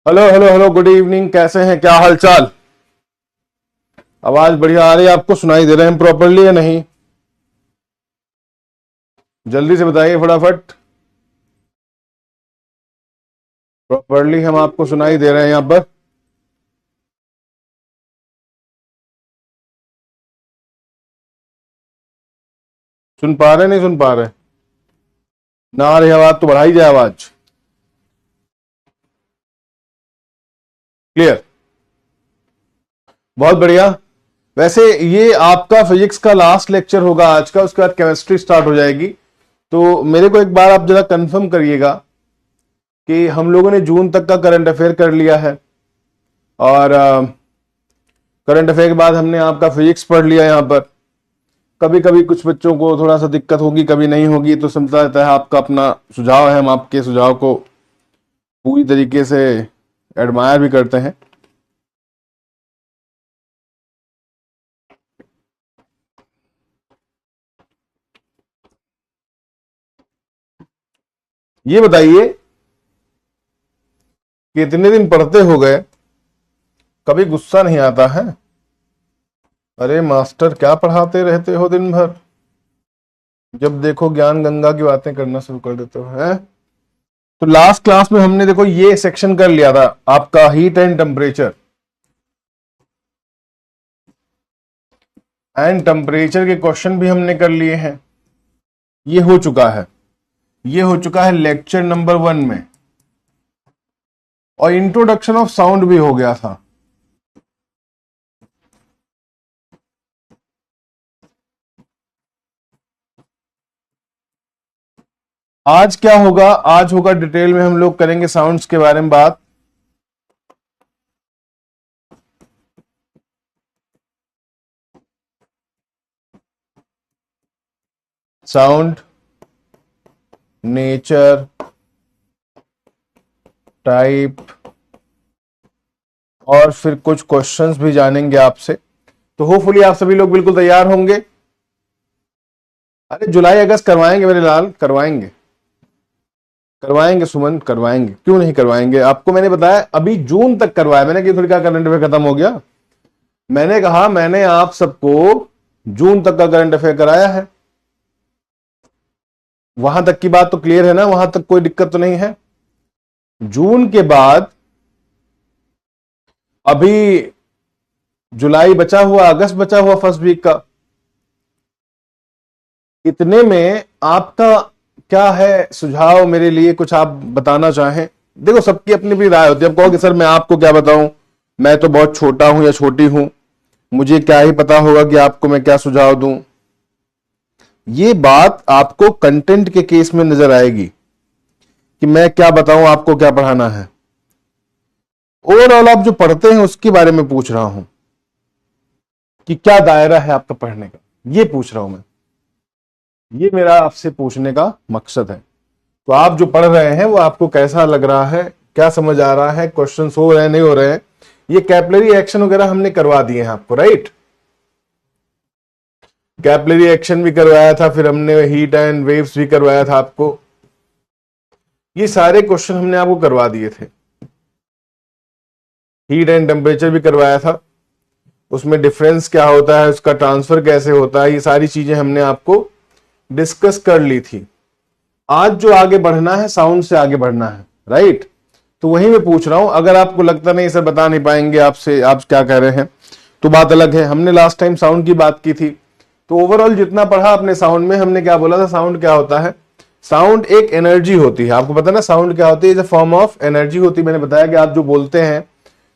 Hello hello hello, good evening. कैसे हैं, क्या हालचाल? आवाज बढ़िया आ रही है? आपको सुनाई दे रहे हैं प्रॉपरली या नहीं? जल्दी से बताइए फटाफट। प्रॉपरली हम आपको सुनाई दे रहे हैं यहाँ पर। सुन पा रहे नहीं सुन पा रहे? ना आ रही आवाज तो बढ़ाई जाए आवाज। क्लियर? बहुत बढ़िया। वैसे ये आपका फिजिक्स का लास्ट लेक्चर होगा आज का, उसके बाद केमिस्ट्री स्टार्ट हो जाएगी। तो मेरे को एक बार आप जरा कंफर्म करिएगा कि हम लोगों ने जून तक का करंट अफेयर कर लिया है, और करंट अफेयर के बाद हमने आपका फिजिक्स पढ़ लिया यहाँ पर। कभी कभी कुछ बच्चों को थोड़ा सा दिक्कत होगी, कभी नहीं होगी, तो समझता रहता है। आपका अपना सुझाव है, हम आपके सुझाव को पूरी तरीके से एडमायर भी करते हैं। ये बताइए कि इतने दिन पढ़ते हो गए, कभी गुस्सा नहीं आता है? अरे मास्टर, क्या पढ़ाते रहते हो दिन भर? जब देखो ज्ञान गंगा की बातें करना शुरू कर देते हो, है? तो लास्ट क्लास में हमने देखो ये सेक्शन कर लिया था, आपका heat and temperature. And temperature के क्वेश्चन भी हमने कर लिए हैं। ये हो चुका है, ये हो चुका है लेक्चर नंबर 1 में। और इंट्रोडक्शन ऑफ साउंड भी हो गया था। आज क्या होगा? आज होगा डिटेल में हम लोग करेंगे साउंड्स के बारे में बात। साउंड, नेचर, टाइप, और फिर कुछ क्वेश्चंस भी जानेंगे आपसे। तो होपफुली आप सभी लोग बिल्कुल तैयार होंगे। अरे जुलाई अगस्त करवाएंगे मेरे लाल, करवाएंगे करवाएंगे सुमन, करवाएंगे, क्यों नहीं करवाएंगे। आपको मैंने बताया अभी जून तक करवाया। मैंने कि थोड़ी क्या करंट अफेयर खत्म हो गया? मैंने कहा मैंने आप सबको जून तक का करंट अफेयर कराया है। वहां तक की बात तो क्लियर है ना? वहां तक कोई दिक्कत तो नहीं है? जून के बाद अभी जुलाई बचा हुआ, अगस्त बचा हुआ फर्स्ट वीक का। इतने में आपका क्या है सुझाव मेरे लिए? कुछ आप बताना चाहें? देखो, सबकी अपनी अपनी राय होती है। अब कहो कि सर मैं आपको क्या बताऊं, मैं तो बहुत छोटा हूं या छोटी हूं, मुझे क्या ही पता होगा कि आपको मैं क्या सुझाव दूं। ये बात आपको कंटेंट के केस में नजर आएगी कि मैं क्या बताऊं, आपको क्या पढ़ाना है। ओवरऑल आप जो पढ़ते हैं उसके बारे में पूछ रहा हूं कि क्या दायरा है आपका पढ़ने का, ये पूछ रहा हूं मैं। ये मेरा आपसे पूछने का मकसद है। तो आप जो पढ़ रहे हैं वो आपको कैसा लग रहा है, क्या समझ आ रहा है, क्वेश्चंस हो रहे हैं नहीं हो रहे हैं? ये कैपिलरी एक्शन वगैरह हमने करवा दिए हैं आपको, राइट? कैपिलरी एक्शन भी करवाया था, फिर हमने हीट एंड वेव्स भी करवाया था आपको। ये सारे क्वेश्चन हमने आपको करवा दिए थे। हीट एंड टेम्परेचर भी करवाया था, उसमें डिफरेंस क्या होता है, उसका ट्रांसफर कैसे होता है, ये सारी चीजें हमने आपको डिस्कस कर ली थी। आज जो आगे बढ़ना है, साउंड से आगे बढ़ना है, राइट? तो वही मैं पूछ रहा हूं। अगर आपको लगता नहीं सर बता नहीं पाएंगे आपसे, आप क्या कह रहे हैं, तो बात अलग है। हमने लास्ट टाइम साउंड की बात की थी, तो ओवरऑल जितना पढ़ा अपने साउंड में, हमने क्या बोला था? साउंड क्या होता है? साउंड एक एनर्जी होती है। आपको पता ना साउंड क्या होती है? फॉर्म ऑफ एनर्जी होती है। मैंने बताया कि आप जो बोलते हैं,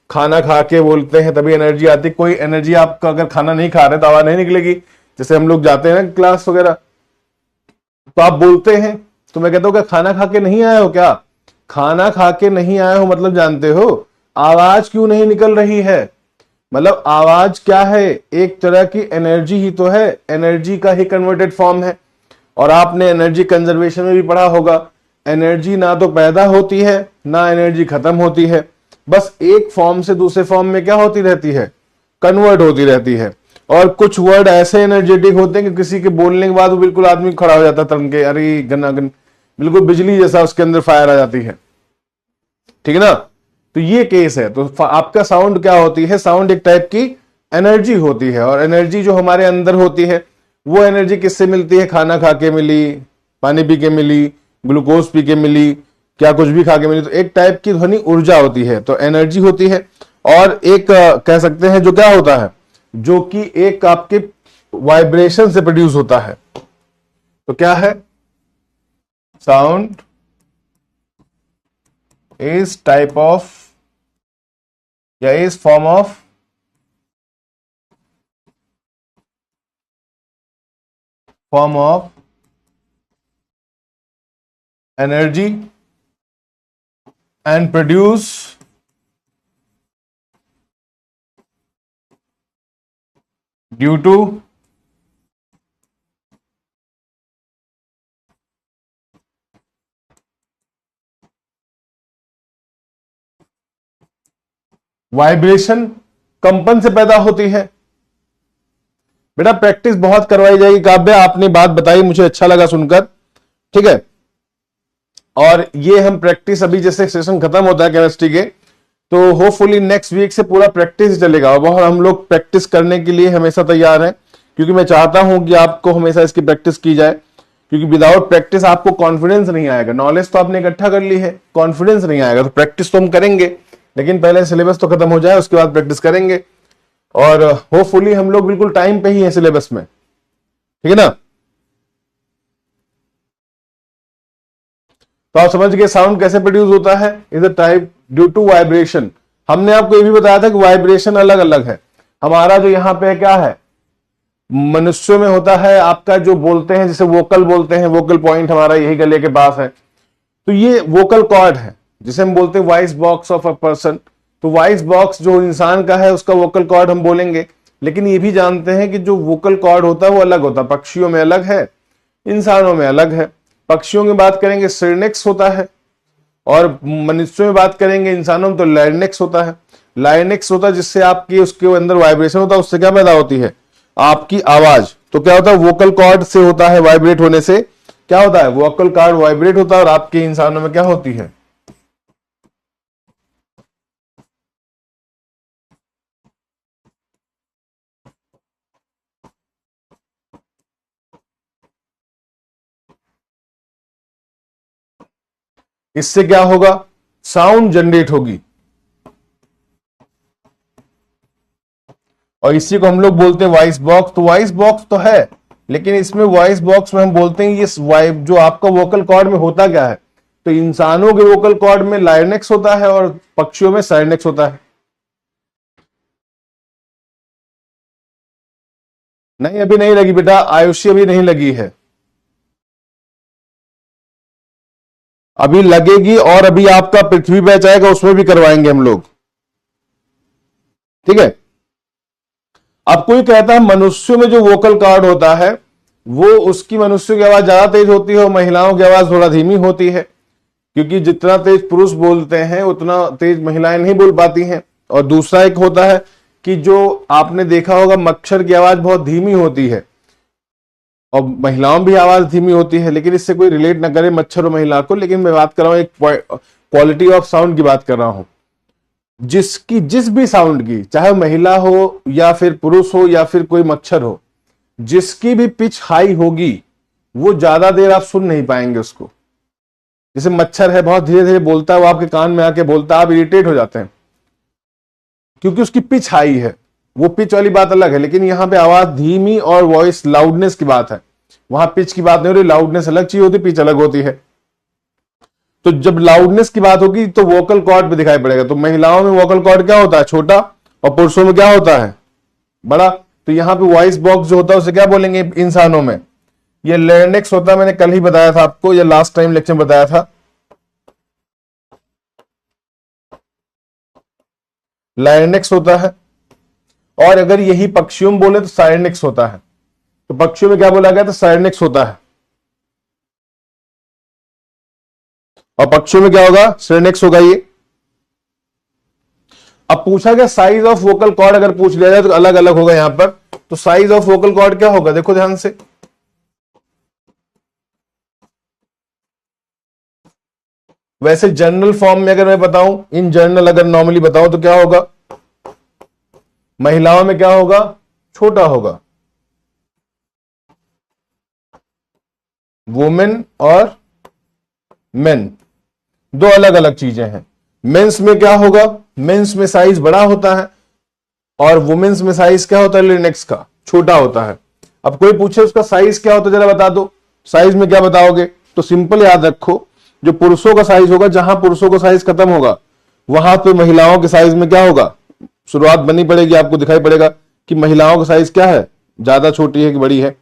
खाना खा के बोलते हैं तभी एनर्जी आती है। कोई एनर्जी आपका अगर खाना नहीं खा रहे तो आवाज नहीं निकलेगी। जैसे हम लोग जाते हैं ना क्लास वगैरह, तो आप बोलते हैं, तो मैं कहता हूं क्या खाना खा के नहीं आए हो? क्या खाना खा के नहीं आए हो मतलब जानते हो आवाज क्यों नहीं निकल रही है? मतलब आवाज क्या है? एक तरह की एनर्जी ही तो है, एनर्जी का ही कन्वर्टेड फॉर्म है। और आपने एनर्जी कंजर्वेशन में भी पढ़ा होगा, एनर्जी ना तो पैदा होती है ना एनर्जी खत्म होती है, बस एक फॉर्म से दूसरे फॉर्म में क्या होती रहती है? कन्वर्ट होती रहती है। और कुछ वर्ड ऐसे एनर्जेटिक होते हैं कि किसी के बोलने के बाद वो बिल्कुल आदमी खड़ा हो जाता है तन के, अरे गन बिल्कुल बिजली जैसा उसके अंदर फायर आ जाती है। ठीक है ना? तो ये केस है। तो आपका साउंड क्या होती है, साउंड एक टाइप की एनर्जी होती है, और एनर्जी जो हमारे अंदर होती है वो एनर्जी किससे मिलती है, खाना खा के मिली, पानी पी के मिली, ग्लूकोज पी के मिली, क्या कुछ भी खा के मिली, तो एक टाइप की ध्वनि ऊर्जा होती है, तो एनर्जी होती है। और एक कह सकते हैं जो क्या होता है, जो कि एक आपके वाइब्रेशन से प्रोड्यूस होता है। तो क्या है, साउंड इज टाइप ऑफ या is form of energy and produce due to vibration, कंपन से पैदा होती है। बेटा प्रैक्टिस बहुत करवाई जाएगी। काव्य आपने बात बताई, मुझे अच्छा लगा सुनकर, ठीक है। और ये हम प्रैक्टिस, अभी जैसे सेशन खत्म होता है केमिस्ट्री के, तो होपफुली नेक्स्ट वीक से पूरा प्रैक्टिस चलेगा, और हम लोग प्रैक्टिस करने के लिए हमेशा तैयार हैं, क्योंकि मैं चाहता हूं कि आपको हमेशा इसकी प्रैक्टिस की जाए, क्योंकि विदाउट प्रैक्टिस आपको कॉन्फिडेंस नहीं आएगा। नॉलेज तो आपने इकट्ठा कर ली है, कॉन्फिडेंस नहीं आएगा। तो प्रैक्टिस तो हम करेंगे, लेकिन पहले सिलेबस तो खत्म हो जाए, उसके बाद प्रैक्टिस करेंगे। और होपफुली हम लोग बिल्कुल टाइम पे ही है सिलेबस में, ठीक है ना। तो आप समझ गए साउंड कैसे प्रोड्यूस होता है, is a type due to vibration. हमने आपको ये भी बताया था कि वाइब्रेशन अलग अलग है। हमारा जो यहां पे क्या है, मनुष्यों में होता है आपका जो बोलते हैं, जिसे वोकल बोलते हैं, वोकल पॉइंट हमारा यही गले के पास है, तो ये वोकल कॉर्ड है, जिसे हम बोलते हैं voice box of a person. तो वॉइस बॉक्स जो इंसान का है उसका वोकल कॉर्ड हम बोलेंगे। लेकिन ये भी जानते हैं कि जो वोकल कॉर्ड होता है वो अलग होता है, पक्षियों में अलग है, इंसानों में अलग है। पक्षियों की बात करेंगे सिरनेक्स होता है, और मनुष्यों में बात करेंगे इंसानों में तो लायनेक्स होता है। लायनेक्स होता है जिससे आपकी उसके अंदर वाइब्रेशन होता है, उससे क्या पैदा होती है, आपकी आवाज। तो क्या होता है, वोकल कॉर्ड से होता है, वाइब्रेट होने से क्या होता है, वोकल कॉर्ड वाइब्रेट होता है, और आपके इंसानों में क्या होती है, इससे क्या होगा, साउंड जनरेट होगी। और इसी को हम लोग बोलते हैं वॉइस बॉक्स। तो वॉइस बॉक्स तो है, लेकिन इसमें वॉइस बॉक्स में हम बोलते हैं ये जो आपका वोकल कॉर्ड में होता क्या है, तो इंसानों के वोकल कॉर्ड में लायनेक्स होता है और पक्षियों में साइनेक्स होता है। नहीं अभी नहीं लगी बेटा, आयुषी अभी नहीं लगी है, अभी लगेगी। और अभी आपका पृथ्वी बैच आएगा, उसमें भी करवाएंगे हम लोग, ठीक है। अब कोई कहता है मनुष्यों में जो वोकल कॉर्ड होता है वो, उसकी मनुष्यों की आवाज ज्यादा तेज होती है और महिलाओं की आवाज थोड़ा धीमी होती है, क्योंकि जितना तेज पुरुष बोलते हैं उतना तेज महिलाएं नहीं बोल पाती हैं। और दूसरा एक होता है कि जो आपने देखा होगा मच्छर की आवाज बहुत धीमी होती है, और महिलाओं भी आवाज धीमी होती है, लेकिन इससे कोई रिलेट ना करे मच्छर और महिला को। लेकिन मैं बात कर रहा हूं एक क्वालिटी ऑफ साउंड की बात कर रहा हूं, जिसकी जिस भी साउंड की, चाहे महिला हो या फिर पुरुष हो या फिर कोई मच्छर हो, जिसकी भी पिच हाई होगी वो ज्यादा देर आप सुन नहीं पाएंगे उसको। जैसे मच्छर है बहुत धीरे धीरे बोलता है, वो आपके कान में आके बोलता है, आप इरिटेट हो जाते हैं क्योंकि उसकी पिच हाई है। वो पिच वाली बात अलग है, लेकिन यहां पे आवाज धीमी और वॉइस लाउडनेस की बात है, वहां पिच की बात नहीं हो रही। लाउडनेस अलग चीज होती, पिच अलग होती है। तो जब लाउडनेस की बात होगी तो वोकल कॉर्ड पे दिखाई पड़ेगा। तो महिलाओं में वोकल कॉर्ड क्या होता है, छोटा, और पुरुषों में क्या होता है, बड़ा। तो यहां पे वॉइस बॉक्स जो होता है उसे क्या बोलेंगे इंसानों में, ये लैरिंक्स होता है। मैंने कल ही बताया था आपको, या लास्ट टाइम लेक्चर में बताया था, लैरिंक्स होता है। और अगर यही पक्षियों में बोले तो साइरेनिक्स होता है। तो पक्षियों में क्या बोला गया, तो साइरेनिक्स होता है, और पक्षियों में क्या होगा, सिरेनिक्स होगा ये। अब पूछा गया साइज ऑफ वोकल कॉर्ड, अगर पूछ लिया जाए तो अलग अलग होगा यहां पर। तो साइज ऑफ वोकल कॉर्ड क्या होगा, देखो ध्यान से, वैसे जनरल फॉर्म में अगर मैं बताऊं, इन जनरल अगर नॉर्मली बताऊं तो क्या होगा, महिलाओं में क्या होगा, छोटा होगा। वुमेन और मेन दो अलग अलग चीजें हैं। मेंस में क्या होगा, मेंस में साइज बड़ा होता है और वुमेन्स में साइज क्या होता है, लिनेक्स का छोटा होता है। अब कोई पूछे उसका साइज क्या होता है, जरा बता दो, साइज में क्या बताओगे? तो सिंपल याद रखो, जो पुरुषों का साइज होगा, जहां पुरुषों का साइज खत्म होगा वहां पे महिलाओं के साइज में क्या होगा, शुरुआत बननी पड़ेगी, आपको दिखाई पड़ेगा कि महिलाओं का साइज क्या है, ज्यादा छोटी है कि बड़ी है।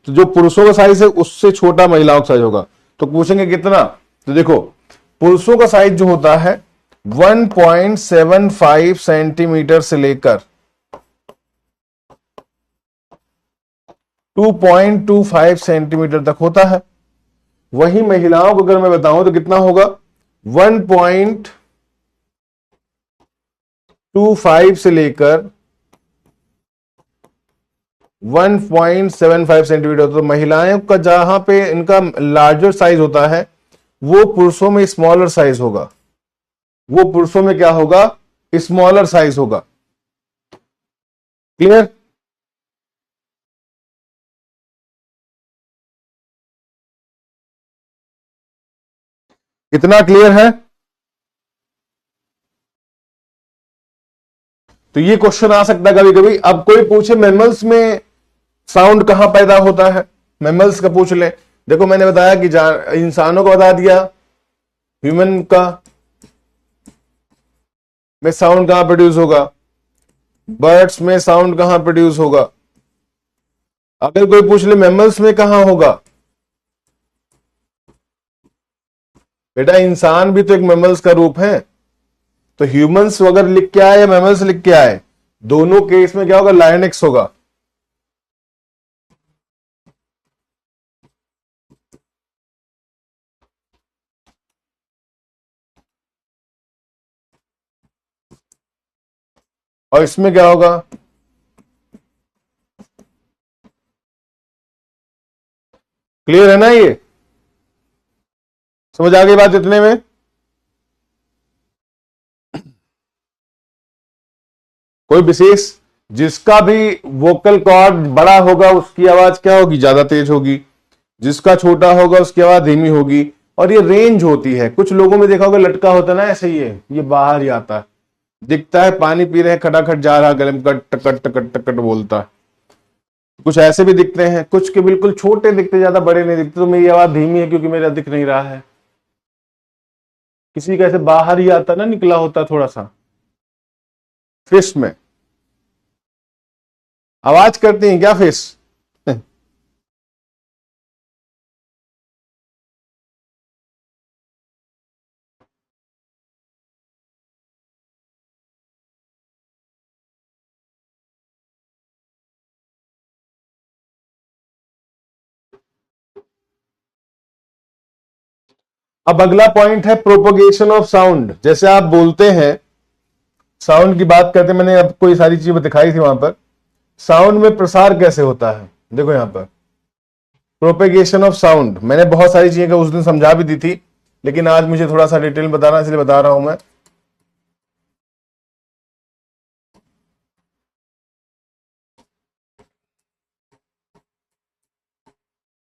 तो जो पुरुषों का साइज है उससे छोटा महिलाओं का साइज होगा। तो पूछेंगे कितना, तो देखो पुरुषों का साइज जो होता है 1.75 सेंटीमीटर से लेकर 2.25 सेंटीमीटर तक होता है। वही महिलाओं को अगर मैं बताऊं तो कितना होगा, 1.25 से लेकर 1.75 सेंटीमीटर। तो महिलाओं का जहां पे इनका लार्जर साइज होता है वो पुरुषों में स्मॉलर साइज होगा, वो पुरुषों में क्या होगा, स्मॉलर साइज होगा। क्लियर? कितना क्लियर है? तो ये क्वेश्चन आ सकता है कभी कभी। अब कोई पूछे मैमल्स में साउंड कहां पैदा होता है, मैमल्स का पूछ ले। देखो मैंने बताया कि इंसानों को बता दिया, ह्यूमन का में साउंड कहां प्रोड्यूस होगा, बर्ड्स में साउंड कहां प्रोड्यूस होगा। अगर कोई पूछ ले मैमल्स में कहां होगा, बेटा इंसान भी तो एक मैमल्स का रूप है। तो ह्यूमंस अगर लिख के आए या मैमल्स लिख के आए, दोनों केस में क्या होगा, लायनेक्स होगा। और इसमें क्या होगा, क्लियर है ना? ये समझ आ गई बात इतने में? कोई विशेष, जिसका भी वोकल कॉर्ड बड़ा होगा उसकी आवाज क्या होगी, ज्यादा तेज होगी, जिसका छोटा होगा उसकी आवाज धीमी होगी। और ये रेंज होती है। कुछ लोगों में देखा होगा लटका होता है ना ऐसे, ये बाहर ही आता है, दिखता है पानी पी रहे हैं, खटाखट जा रहा गले में, कट टकट टकट टकट बोलता है। कुछ ऐसे भी दिखते हैं, कुछ के बिल्कुल छोटे दिखते, ज्यादा बड़े नहीं दिखते, तो मेरी आवाज धीमी है क्योंकि मेरा दिख नहीं रहा है। किसी का ऐसे बाहर ही आता ना, निकला होता थोड़ा सा। फिश में आवाज करती हैं क्या फिश? अब अगला पॉइंट है प्रोपोगेशन ऑफ साउंड। जैसे आप बोलते हैं, साउंड की बात करते, मैंने आपको ये सारी चीजें दिखाई थी वहां पर, साउंड में प्रसार कैसे होता है। देखो यहां पर प्रोपेगेशन ऑफ साउंड, मैंने बहुत सारी चीजें उस दिन समझा भी दी थी, लेकिन आज मुझे थोड़ा सा डिटेल बताना, इसलिए बता रहा हूं मैं।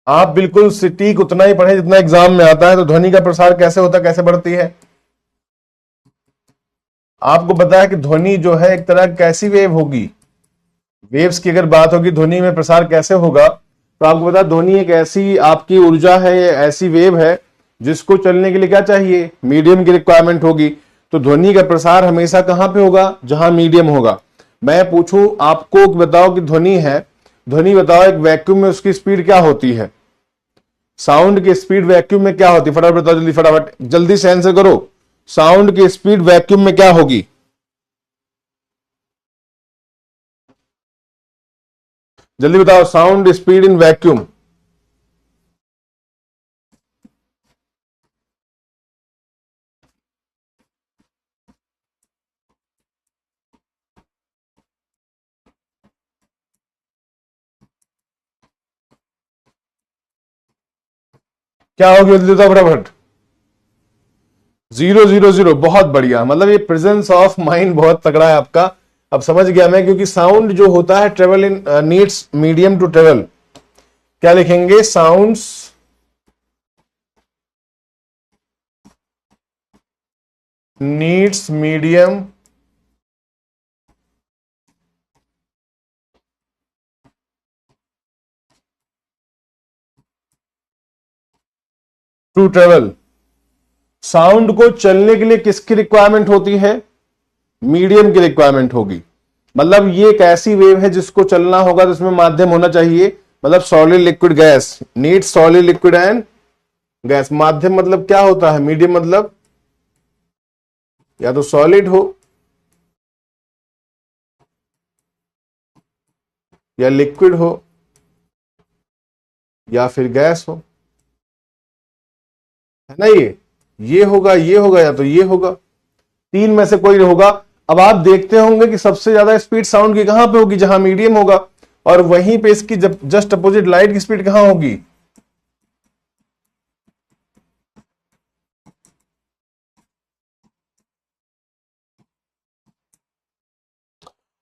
आप बिल्कुल सटीक उतना ही पढ़े जितना एग्जाम में आता है। तो ध्वनि का प्रसार कैसे होता है, कैसे बढ़ती है? आपको पता है कि ध्वनि जो है एक तरह कैसी वेव होगी, वेव्स की अगर बात होगी ध्वनि में प्रसार कैसे होगा, तो आपको पता है ध्वनि एक ऐसी आपकी ऊर्जा है, ऐसी वेव है जिसको चलने के लिए क्या चाहिए, मीडियम की रिक्वायरमेंट होगी। तो ध्वनि का प्रसार हमेशा कहां पे होगा, जहां मीडियम होगा। मैं पूछूं आपको, बताओ कि ध्वनि है, ध्वनि बताओ एक वैक्यूम में उसकी स्पीड क्या होती है, साउंड की स्पीड वैक्यूम में क्या होती है, फटाफट बताओ, जल्दी फटाफट जल्दी से आंसर करो। साउंड की स्पीड वैक्यूम में क्या होगी, जल्दी बताओ, साउंड स्पीड इन वैक्यूम। क्या होगी, जल्दी बताओ फटाफट। 000, बहुत बढ़िया। मतलब ये प्रेजेंस ऑफ माइंड बहुत तगड़ा है आपका। अब समझ गया मैं, क्योंकि साउंड जो होता है travel in needs medium to travel. क्या लिखेंगे? Sounds needs medium to travel. Sound को चलने के लिए किसकी रिक्वायरमेंट होती है? मीडियम की रिक्वायरमेंट होगी। मतलब ये एक ऐसी वेव है जिसको चलना होगा तो इसमें माध्यम होना चाहिए। मतलब solid liquid gas need solid liquid and gas. माध्यम मतलब क्या होता है? मीडियम मतलब या तो सॉलिड हो या लिक्विड हो या फिर गैस हो, है ना? ये होगा, ये होगा या तो ये होगा, तीन में से कोई होगा। अब आप देखते होंगे कि सबसे ज्यादा स्पीड साउंड की कहां पे होगी? जहां मीडियम होगा। और वहीं पे इसकी जब जस्ट अपोजिट लाइट की स्पीड कहां होगी?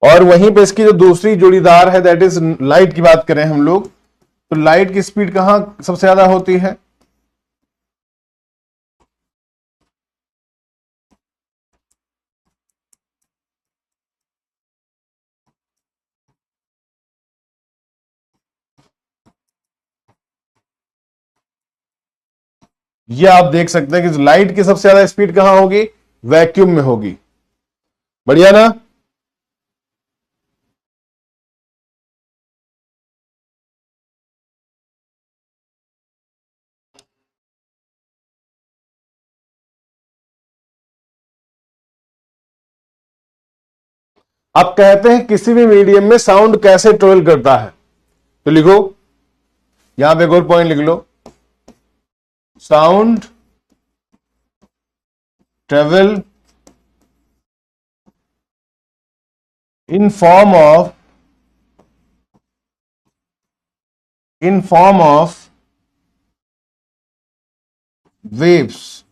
और वहीं पे इसकी जो दूसरी जोड़ीदार है दैट इज लाइट की बात करें हम लोग, तो लाइट की स्पीड कहां सबसे ज्यादा होती है? ये आप देख सकते हैं कि लाइट की सबसे ज्यादा स्पीड कहां होगी? वैक्यूम में होगी। बढ़िया ना? अब कहते हैं किसी भी मीडियम में साउंड कैसे ट्रेवल करता है, तो लिखो, यहां पे एक और पॉइंट लिख लो। Sound travel in form of waves.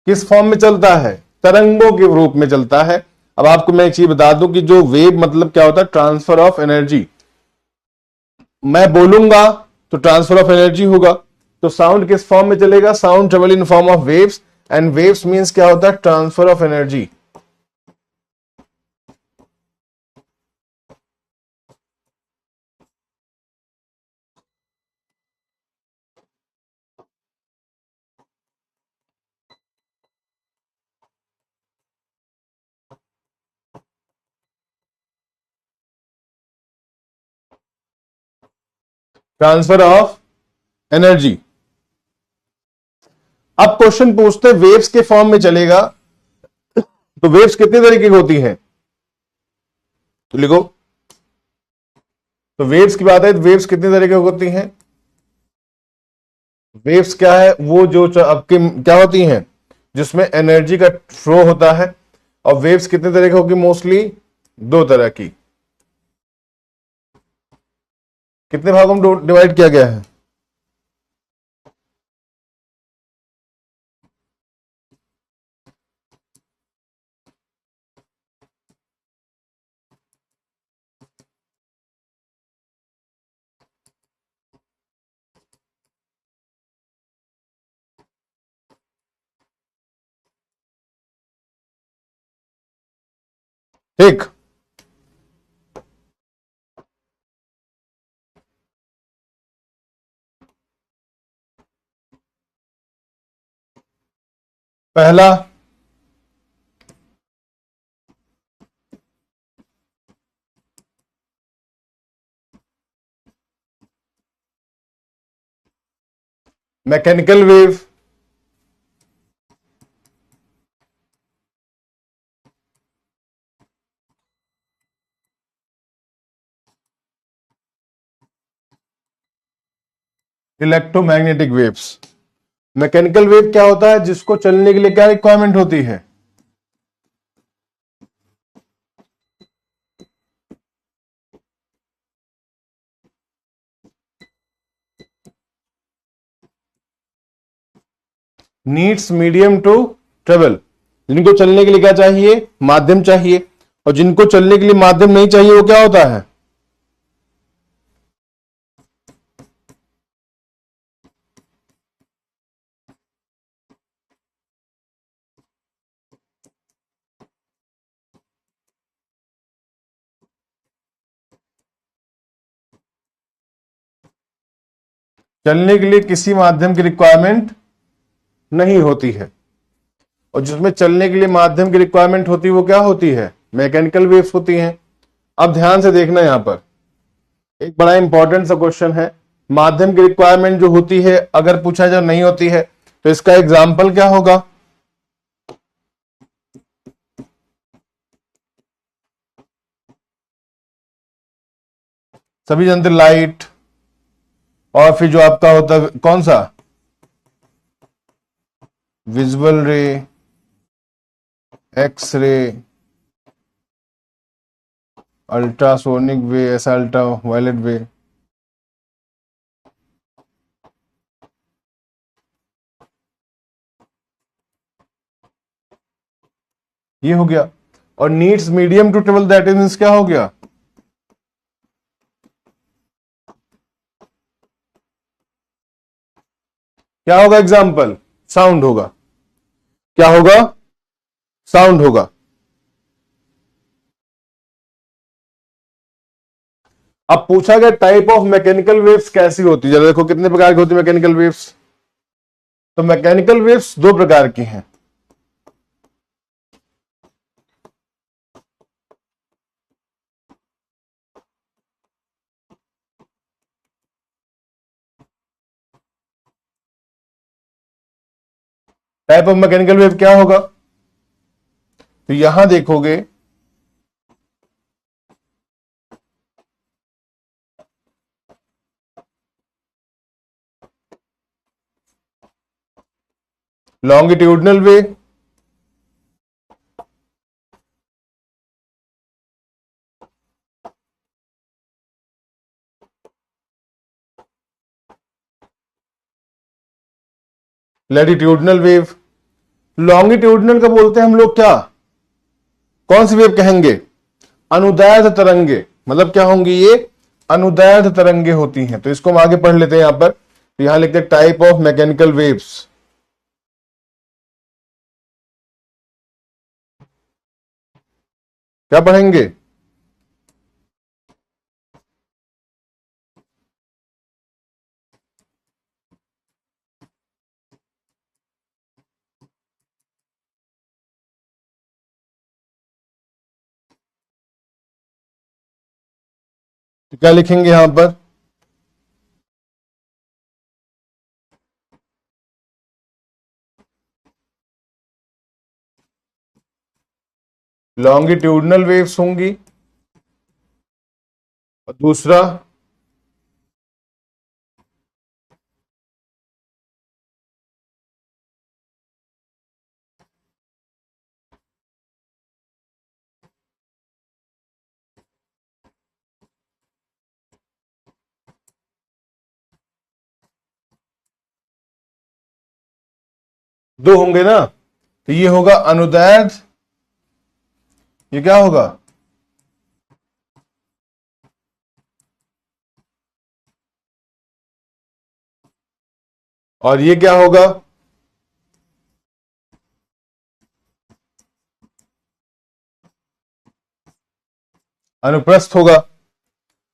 किस फॉर्म में चलता है? तरंगों के रूप में चलता है। अब आपको मैं एक चीज बता दूं कि जो वेव मतलब क्या होता है? Transfer of energy. मैं बोलूंगा तो ट्रांसफर ऑफ एनर्जी होगा। तो साउंड किस फॉर्म में चलेगा? Sound travel in form of waves, and waves means क्या होता है? Transfer of energy. Transfer of energy. अब क्वेश्चन पूछते वेव्स के फॉर्म में चलेगा तो वेव्स कितने तरीके की होती हैं? तो लिखो, तो वेव्स की बात है तो वेव्स कितने तरीके की होती हैं? वेव्स क्या है? वो जो आपके क्या होती हैं जिसमें एनर्जी का फ्लो होता है। और वेव्स कितने तरह की होगी? मोस्टली दो तरह की। कितने भागों में डिवाइड किया गया है? ठीक। पहला mechanical wave, electromagnetic waves. Mechanical wave क्या होता है? जिसको चलने के लिए क्या रिक्वायरमेंट होती है? Needs medium to travel. जिनको चलने के लिए क्या चाहिए? माध्यम चाहिए। और जिनको चलने के लिए माध्यम नहीं चाहिए वो क्या होता है? चलने के लिए किसी माध्यम की रिक्वायरमेंट नहीं होती है। और जिसमें चलने के लिए माध्यम की रिक्वायरमेंट होती है वो क्या होती है? मैकेनिकल वेव्स होती हैं। अब ध्यान से देखना, यहां पर एक बड़ा इंपॉर्टेंट सा क्वेश्चन है। माध्यम की रिक्वायरमेंट जो होती है अगर पूछा जाए नहीं होती है तो इसका एग्जाम्पल क्या होगा? सभी जानते लाइट, और फिर जो आपका होता है कौन सा? विजुअल रे, एक्स रे, अल्ट्रासोनिक वे, ऐसा अल्ट्रा वायलेट वे। ये हो गया। और needs medium to travel, that means क्या हो गया? क्या होगा एग्जाम्पल? साउंड होगा। क्या होगा? साउंड होगा। अब पूछा गया टाइप ऑफ मैकेनिकल वेव्स कैसी होती है। जरा देखो कितने प्रकार की होती है मैकेनिकल वेव्स। तो मैकेनिकल वेव्स दो प्रकार की हैं। टाइप ऑफ मैकेनिकल वेव क्या होगा? तो यहां देखोगे लॉन्गिट्यूडनल वे, लैटिट्यूडनल वेव। लॉन्गिट्यूडनल का बोलते हैं हम लोग क्या, कौन सी वेव कहेंगे? अनुदैर्ध्य तरंगे। मतलब क्या होंगी ये? अनुदैर्ध्य तरंगे होती हैं। तो इसको हम आगे पढ़ लेते हैं यहां पर। तो यहां लिखते हैं टाइप ऑफ मैकेनिकल वेव्स। क्या पढ़ेंगे? तो क्या लिखेंगे यहां पर? लॉन्गिट्यूडनल वेव्स होंगी। और दूसरा दो होंगे ना। तो ये होगा अनुदैर्ध्य, ये क्या होगा? और ये क्या होगा? अनुप्रस्थ होगा।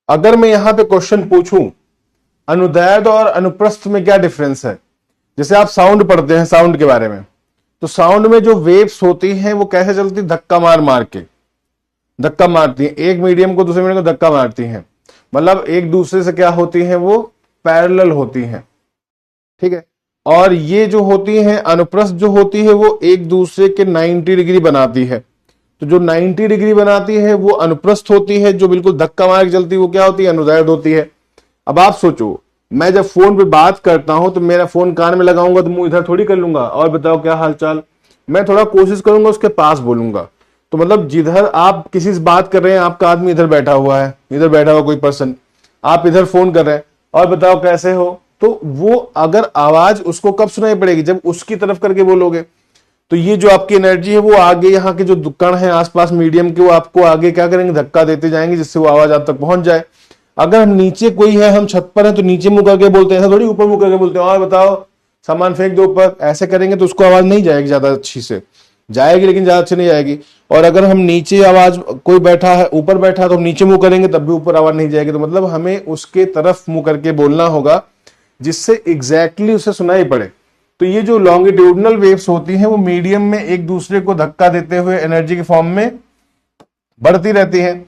अगर मैं यहां पे क्वेश्चन पूछूं अनुदैर्ध्य और अनुप्रस्थ में क्या डिफरेंस है, जैसे आप साउंड पढ़ते हैं, साउंड के बारे में, तो साउंड में जो वेव्स होती हैं वो कैसे चलती? धक्का मार मार के धक्का मारती हैं, एक मीडियम को दूसरे मीडियम को धक्का मारती हैं। मतलब एक दूसरे से क्या होती हैं? वो पैरेलल होती हैं। ठीक है। और ये जो होती हैं अनुप्रस्थ जो होती है वो एक दूसरे के 90 डिग्री बनाती है। तो जो 90 डिग्री बनाती है वो अनुप्रस्थ होती है, जो बिल्कुल धक्का मार के चलती है वो क्या होती है? अनुदैर्ध्य होती है। अब आप सोचो, मैं जब फोन पे बात करता हूं तो मेरा फोन कान में लगाऊंगा तो मुंह इधर थोड़ी कर लूंगा और बताओ क्या हालचाल। मैं थोड़ा कोशिश करूंगा उसके पास बोलूंगा। तो मतलब जिधर आप किसी से बात कर रहे हैं, आपका आदमी इधर बैठा हुआ है, इधर बैठा हुआ कोई पर्सन, आप इधर फोन कर रहे हैं और बताओ कैसे हो, तो वो अगर आवाज उसको कब सुनाई पड़ेगी, जब उसकी तरफ करके बोलोगे। तो ये जो आपकी एनर्जी है वो आगे यहाँ के जो कण है आसपास मीडियम के, वो आपको आगे क्या करेंगे, धक्का देते जाएंगे, जिससे वो आवाज आप तक पहुंच जाए। अगर हम नीचे कोई है, हम छत पर हैं, तो नीचे मुंह करके बोलते हैं, ऐसा थोड़ी ऊपर मुंह करके बोलते हैं और बताओ सामान फेंक दो ऊपर, ऐसे करेंगे तो उसको आवाज नहीं जाएगी, ज्यादा अच्छी से जाएगी लेकिन ज्यादा अच्छी नहीं जाएगी। और अगर हम नीचे आवाज, कोई बैठा है ऊपर बैठा है, तो हम नीचे मुंह करेंगे तब भी ऊपर आवाज नहीं जाएगी। तो मतलब हमें उसके तरफ मुंह करके बोलना होगा जिससे एग्जैक्टली उसे सुनाई पड़े। तो ये जो लॉन्गिट्यूडनल वेव्स होती हैं वो मीडियम में एक दूसरे को धक्का देते हुए एनर्जी के फॉर्म में बढ़ती रहती हैं।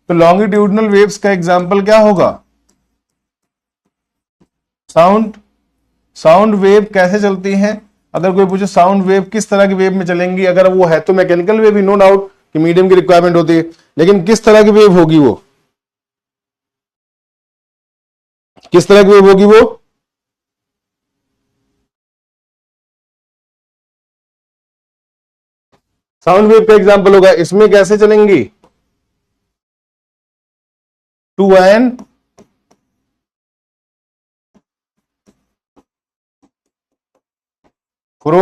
तो लॉन्गिट्यूडनल वेव्स का एग्जांपल क्या होगा, साउंड वेव कैसे चलती हैं। अगर कोई पूछे साउंड वेव किस तरह की वेव में चलेंगी, अगर वो है तो मैकेनिकल वेव ही, नो डाउट कि मीडियम की रिक्वायरमेंट होती है, लेकिन किस तरह की वेव होगी वो, किस तरह की वेव होगी वो, साउंड वेव का एग्जांपल होगा। इसमें कैसे चलेंगी, to and fro,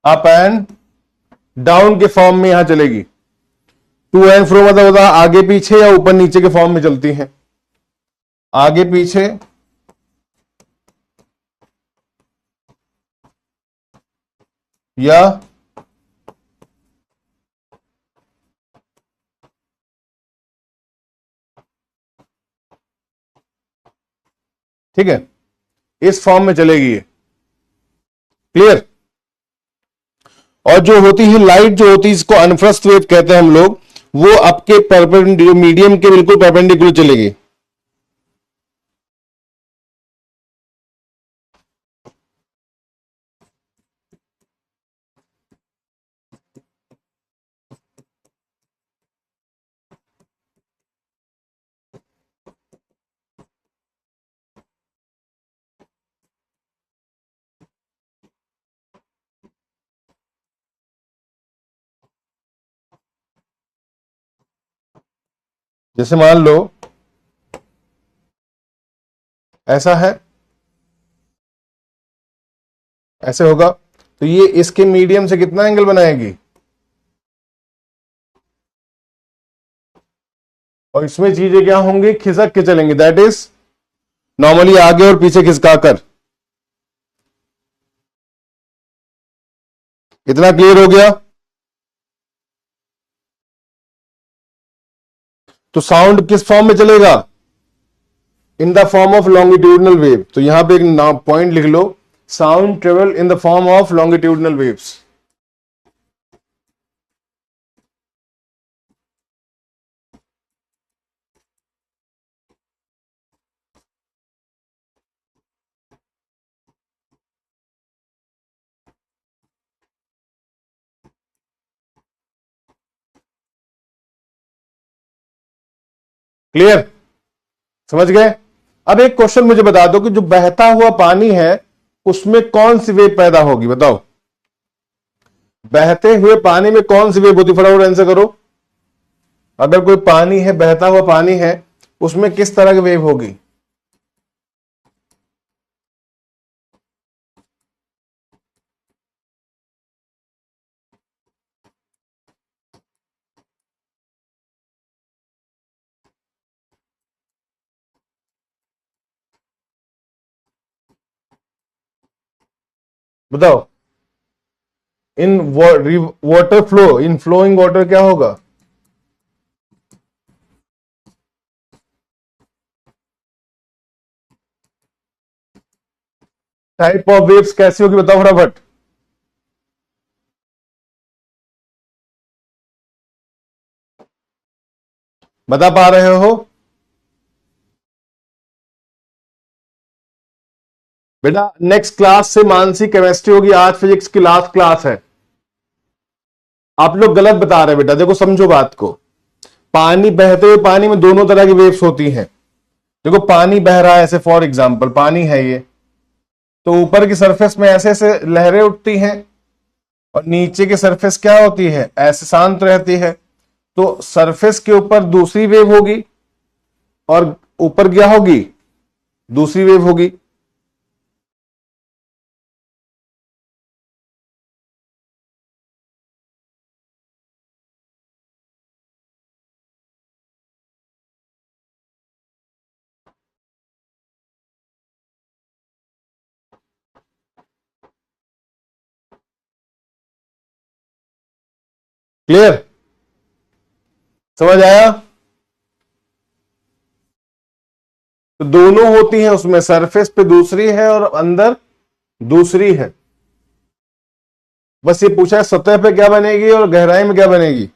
up and down के फॉर्म में यहां चलेगी। टू एंड फ्रो मतलब होता है आगे पीछे या ऊपर नीचे के फॉर्म में चलती हैं, आगे पीछे या ठीक है, इस फॉर्म में चलेगी ये, क्लियर। और जो होती है लाइट, जो होती है इसको अनफ्रस्ट वेव कहते हैं हम लोग, वो आपके परपेंडिकुलर, मीडियम के बिल्कुल परपेंडिकुलर चलेगी। जैसे मान लो ऐसा है, ऐसे होगा, तो ये इसके मीडियम से कितना एंगल बनाएगी, और इसमें चीजें क्या होंगी, खिसक के चलेंगी, दैट इज नॉर्मली आगे और पीछे खिसकाकर। इतना क्लियर हो गया। तो साउंड किस फॉर्म में चलेगा, in the form of longitudinal wave. तो यहां पे एक पॉइंट लिख लो, sound travel in the form of longitudinal waves. Clear, समझ गए। अब एक क्वेश्चन मुझे बता दो कि जो बहता हुआ पानी है उसमें कौन सी वेव पैदा होगी, बताओ। बहते हुए पानी में कौन सी वेव होती, फटाफट आंसर करो। अगर कोई पानी है, बहता हुआ पानी है, उसमें किस तरह की वेव होगी, बताओ। In water flow, in flowing water क्या होगा, टाइप ऑफ वेव्स कैसी होगी, बताओ फटाफट। बता पा रहे हो बेटा। नेक्स्ट क्लास से मानसिक केमिस्ट्री होगी, आज फिजिक्स की लास्ट क्लास है। आप लोग गलत बता रहे हैं बेटा, देखो समझो बात को। पानी, बहते हुए पानी में दोनों तरह की वेव्स होती हैं। देखो पानी बह रहा है, ऐसे फॉर एग्जांपल पानी है ये, तो ऊपर की सरफेस में ऐसे ऐसे लहरें उठती हैं, और नीचे की सरफेस क्या होती है, ऐसे शांत रहती है। तो सरफेस के ऊपर दूसरी वेव होगी और ऊपर क्या होगी, दूसरी वेव होगी। क्लियर, समझ आया? तो दोनों होती हैं उसमें, सरफेस पे दूसरी है और अंदर दूसरी है। बस ये पूछा है सतह पे क्या बनेगी और गहराई में क्या बनेगी।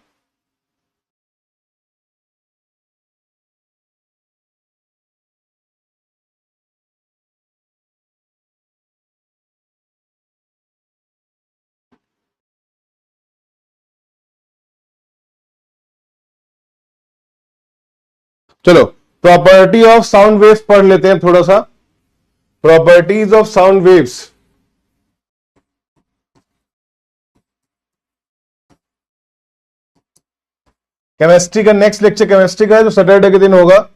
चलो प्रॉपर्टी ऑफ साउंड वेव्स पढ़ लेते हैं थोड़ा सा। Properties of sound waves. Chemistry का नेक्स्ट लेक्चर केमिस्ट्री का है जो सैटरडे के दिन होगा।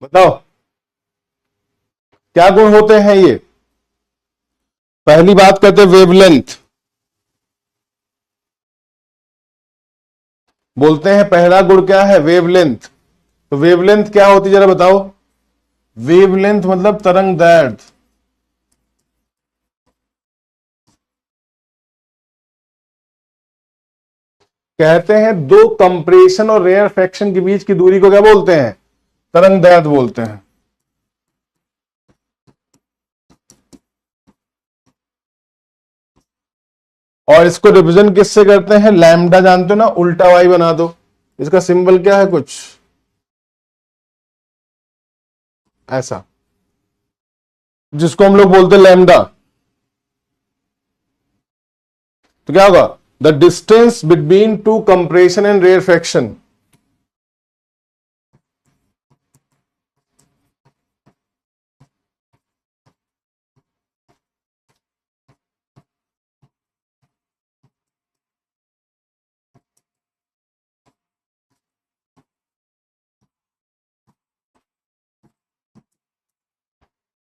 बताओ क्या गुण होते हैं ये। पहली बात करते हैं वेवलेंथ। बोलते हैं पहला गुण क्या है, वेवलेंथ। तो वेवलेंथ क्या होती है जरा बताओ। वेवलेंथ मतलब तरंग दैर्ध्य। कहते हैं दो कंप्रेशन और रेयरफेक्शन के बीच की दूरी को क्या बोलते हैं, तरंग दैर्ध्य बोलते हैं। और इसको रिप्रेजेंट किससे करते हैं, लैम्डा जानते हो ना, उल्टा वाई बना दो। इसका सिंबल क्या है, कुछ ऐसा, जिसको हम लोग बोलते हैं लैम्डा। तो क्या होगा, the distance between two compression and rarefaction.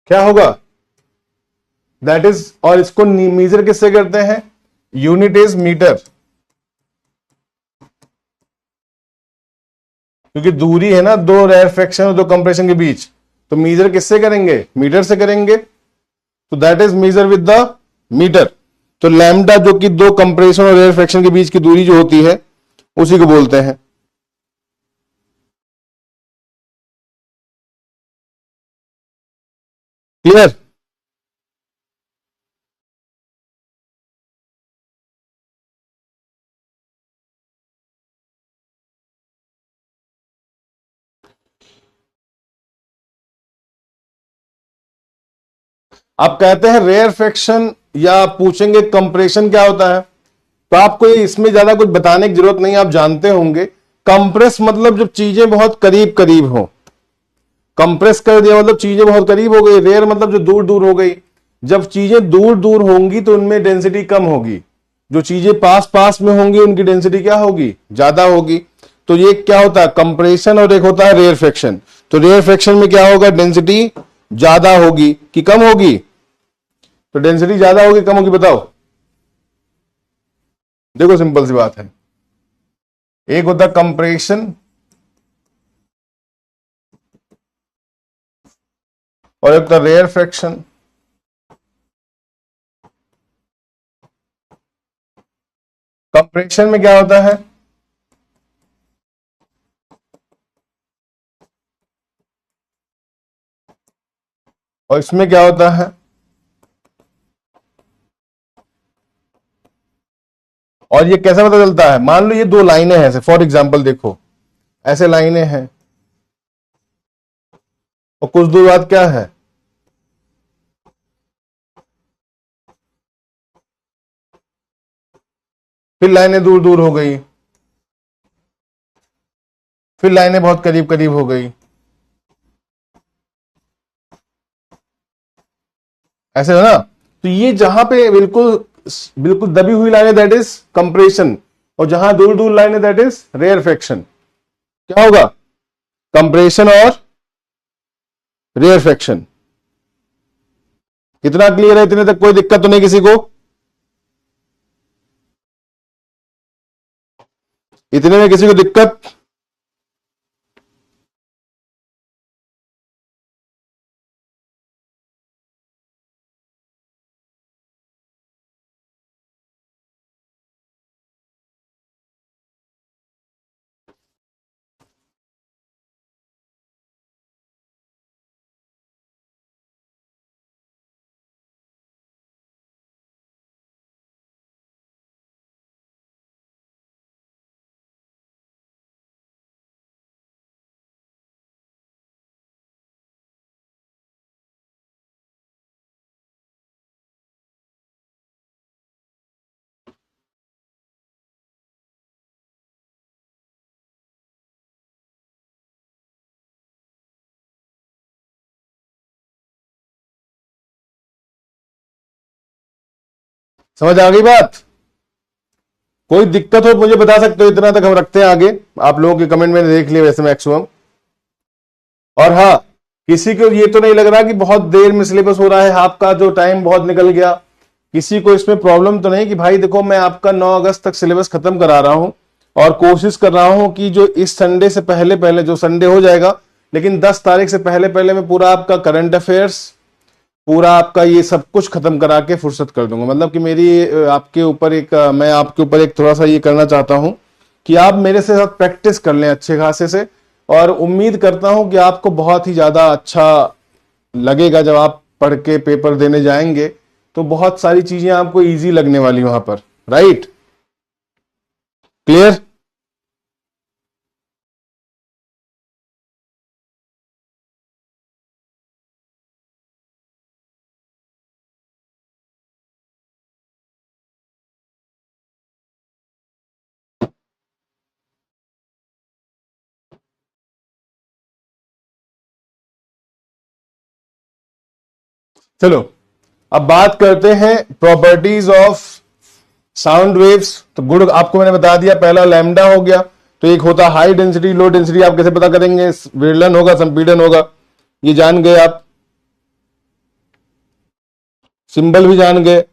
क्या होगा, दैट इज, और इसको मेजर किससे करते हैं, यूनिट इज मीटर। क्योंकि दूरी है ना दो रेयरफेक्शन और दो कंप्रेशन के बीच, तो मेजर किससे करेंगे, मीटर से करेंगे। तो that is measure with the metre. तो लैम्डा जो कि दो कंप्रेशन और रेयरफेक्शन के बीच की दूरी जो होती है उसी को बोलते हैं। क्लियर। आप कहते हैं रेयरफेक्शन या पूछेंगे कंप्रेशन क्या होता है, तो आपको इसमें ज्यादा कुछ बताने की जरूरत नहीं, आप जानते होंगे। कंप्रेस मतलब जब चीजें बहुत करीब करीब हो, कंप्रेस कर दिया मतलब चीजें बहुत करीब हो गई। रेयर मतलब जो दूर दूर हो गई। जब चीजें दूर दूर होंगी तो उनमें डेंसिटी कम होगी, जो चीजें पास पास में होंगी उनकी डेंसिटी क्या होगी, ज्यादा होगी। तो ये क्या होता है, कंप्रेशन, और एक होता है रेयरफेक्शन। तो रेयरफेक्शन में क्या होगा, डेंसिटी ज्यादा होगी कि कम होगी, तो डेंसिटी ज्यादा होगी कम होगी, बताओ। देखो सिंपल सी बात है, एक होता है कंप्रेशन और एक होता है रेयरफेक्शन। कंप्रेशन में क्या होता है, और इसमें क्या होता है, और ये कैसे पता चलता है, मान लो ये दो लाइनें हैं ऐसे, फॉर एग्जाम्पल देखो ऐसे लाइनें हैं, और कुछ दूर बाद क्या है, फिर लाइनें दूर दूर हो गई, फिर लाइनें बहुत करीब करीब हो गई, ऐसे है ना। तो ये जहां पे बिल्कुल बिल्कुल दबी हुई लाइनें दैट इज कंप्रेशन, और जहां दूर दूर लाइनें दैट इज रेयरफेक्शन। क्या होगा, कंप्रेशन और रेयरफेक्शन। कितना क्लियर है, इतने तक कोई दिक्कत तो नहीं किसी को, इतने में किसी को दिक्कत? समझ आ गई बात? कोई दिक्कत हो मुझे बता सकते हो, इतना तक हम रखते हैं आगे, आप लोगों के कमेंट मैंने देख लिए वैसे मैक्सिमम। और हाँ, किसी को ये तो नहीं लग रहा कि बहुत देर में सिलेबस हो रहा है, आपका जो टाइम बहुत निकल गया, किसी को इसमें प्रॉब्लम तो नहीं कि भाई देखो मैं आपका 9 अगस्त तक सिलेबस खत्म करा रहा हूं और कोशिश कर रहा हूं कि जो इस संडे से पहले पहले, जो संडे हो जाएगा लेकिन 10 तारीख से पहले पहले मैं पूरा आपका करंट अफेयर्स, पूरा आपका ये सब कुछ खत्म करा के फुर्सत कर दूंगा। मतलब कि मेरी आपके ऊपर एक मैं आपके ऊपर एक थोड़ा सा ये करना चाहता हूं कि आप मेरे से साथ प्रैक्टिस कर लें अच्छे खासे से, और उम्मीद करता हूं कि आपको बहुत ही ज्यादा अच्छा लगेगा जब आप पढ़ के पेपर देने जाएंगे, तो बहुत सारी चीजें आपको इजी लगने वाली वहां पर। Right, clear? चलो अब बात करते हैं प्रॉपर्टीज ऑफ साउंड वेव्स। तो गुड आपको मैंने बता दिया, पहला लैम्डा हो गया, तो एक होता हाई डेंसिटी लो डेंसिटी, आप कैसे पता करेंगे, विरलन होगा संपीड़न होगा, ये जान गए आप, सिंबल भी जान गए।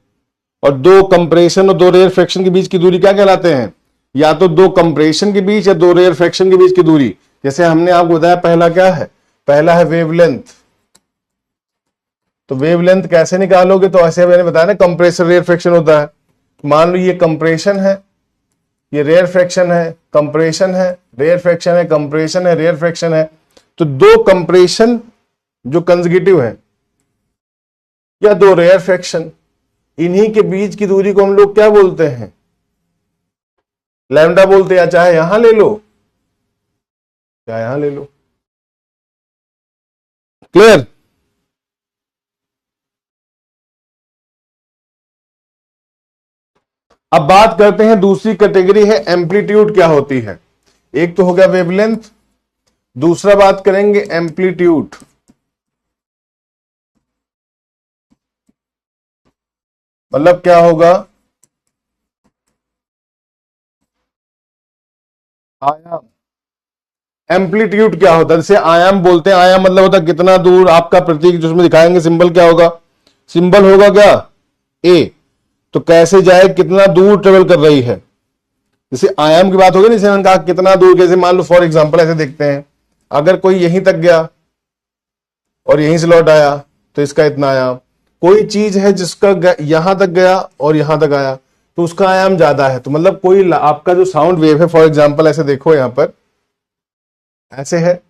और दो कंप्रेशन और दो रेयर फ्रैक्शन के बीच की दूरी क्या कहलाते हैं, या तो दो कंप्रेशन के बीच या दो रेयर फ्रैक्शन के बीच की दूरी। जैसे हमने आपको बताया पहला क्या है, पहला है वेवलेंथ। तो वेवलेंथ कैसे निकालोगे, तो ऐसे मैंने बताया ना, कंप्रेशन रेयर फ्रैक्शन होता है। मान लो ये कंप्रेशन है, ये रेयर फ्रैक्शन है, कंप्रेशन है, रेयर फ्रैक्शन है, कंप्रेशन है, रेयर फ्रैक्शन है। तो दो कंप्रेशन जो कंसेक्यूटिव है या दो रेयर फ्रैक्शन, इन्हीं के बीच की दूरी को हम लोग क्या बोलते हैं, लैम्डा बोलते हैं। या चाहे यहां ले लो, चाहे यहां ले लो। क्लियर? अब बात करते हैं दूसरी कैटेगरी है एम्पलीट्यूड क्या होती है। एक तो हो गया वेवलेंथ, दूसरा बात करेंगे एम्पलीट्यूड। मतलब क्या होगा, आयाम। एम्पलीट्यूड क्या होता है, जैसे आयाम बोलते हैं, आयाम मतलब होता है कितना दूर आपका प्रतीक जिसमें दिखाएंगे सिंबल क्या होगा, सिंबल होगा क्या, ए। तो कैसे जाए, कितना दूर ट्रेवल कर रही है, जैसे आयाम की बात होगी ना, जैसे मैंने कहा कितना दूर, जैसे मान लो फॉर एग्जांपल ऐसे देखते हैं, अगर कोई यहीं तक गया और यहीं से लौट आया तो इसका इतना आयाम। कोई चीज है जिसका यहां तक गया और यहां तक आया तो उसका आयाम ज्यादा है। तो मतलब कोई आपका जो साउंड वेव है, फॉर एग्जांपल ऐसे देखो यहां पर, ऐसे है,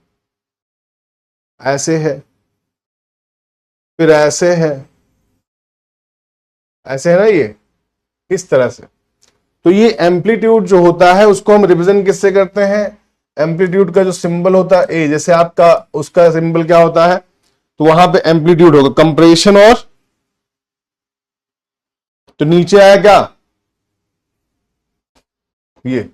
ऐसे है, फिर ऐसे है, ऐसे है ना, ये इस तरह से। तो ये एम्पलीट्यूड जो होता है उसको हम रिप्रेजेंट किससे करते हैं? एम्पलीट्यूड का जो सिंबल होता है ए, जैसे आपका उसका सिंबल क्या होता है, तो वहां पे एम्पलीट्यूड होगा कंप्रेशन, और तो नीचे आया क्या, ये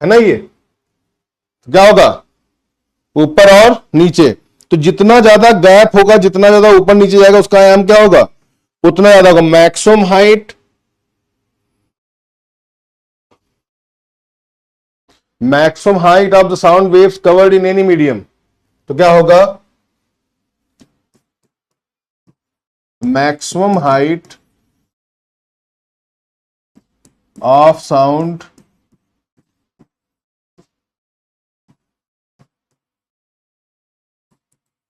है ना, ये तो क्या होगा, ऊपर और नीचे। तो जितना ज्यादा गैप होगा, जितना ज्यादा ऊपर नीचे जाएगा, उसका आयाम क्या होगा, उतना ज्यादा होगा। Maximum height, maximum height of the sound waves covered in any medium, तो क्या होगा, maximum height of sound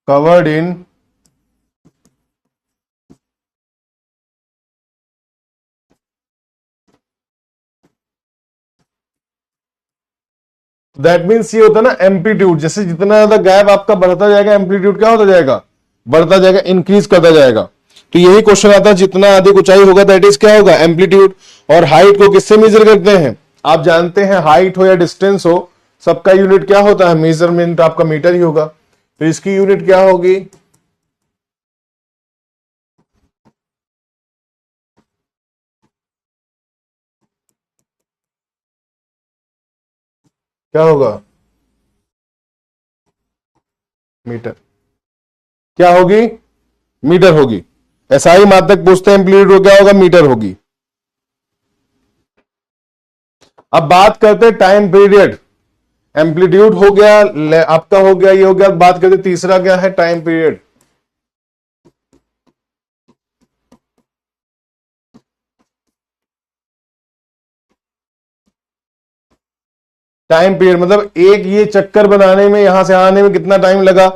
covered in that means ये होता है ना एम्पलीट्यूड, जैसे जितना ज्यादा गैप आपका बढ़ता जाएगा, एम्पलीट्यूड क्या होता जाएगा, बढ़ता जाएगा, इंक्रीज करता जाएगा। तो यही क्वेश्चन आता है, जितना अधिक ऊंचाई होगा दैट इज क्या होगा, एम्पलीट्यूड। और हाइट को किससे मेजर करते हैं, आप जानते हैं, हाइट हो या डिस्टेंस हो, सबका यूनिट क्या होता है, मेजरमेंट आपका मीटर ही होगा। तो इसकी यूनिट क्या होगी, क्या होगा, मीटर। क्या होगी, मीटर होगी। एसआई मात्रक पूछते हैं, एम्पलीट्यूड क्या होगा, मीटर होगी। अब बात करते हैं टाइम पीरियड। एम्पलीट्यूड हो गया, आपका हो गया, ये हो गया। बात करते हैं तीसरा क्या है, टाइम पीरियड। टाइम पीरियड मतलब एक ये चक्कर बनाने में, यहां से आने में कितना टाइम लगा,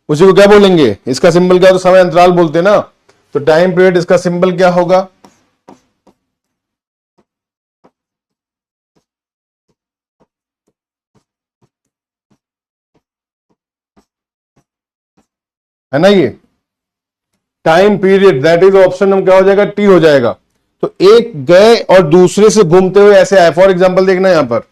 उसी को क्या बोलेंगे, इसका सिंबल क्या, तो समय अंतराल बोलते हैं ना। तो टाइम पीरियड, इसका सिंबल क्या होगा, है ना, ये time period, that is option हम क्या हो जाएगा, टी हो जाएगा। तो एक गए और दूसरे से घूमते हुए ऐसे आए, फॉर एग्जाम्पल देखना यहां पर,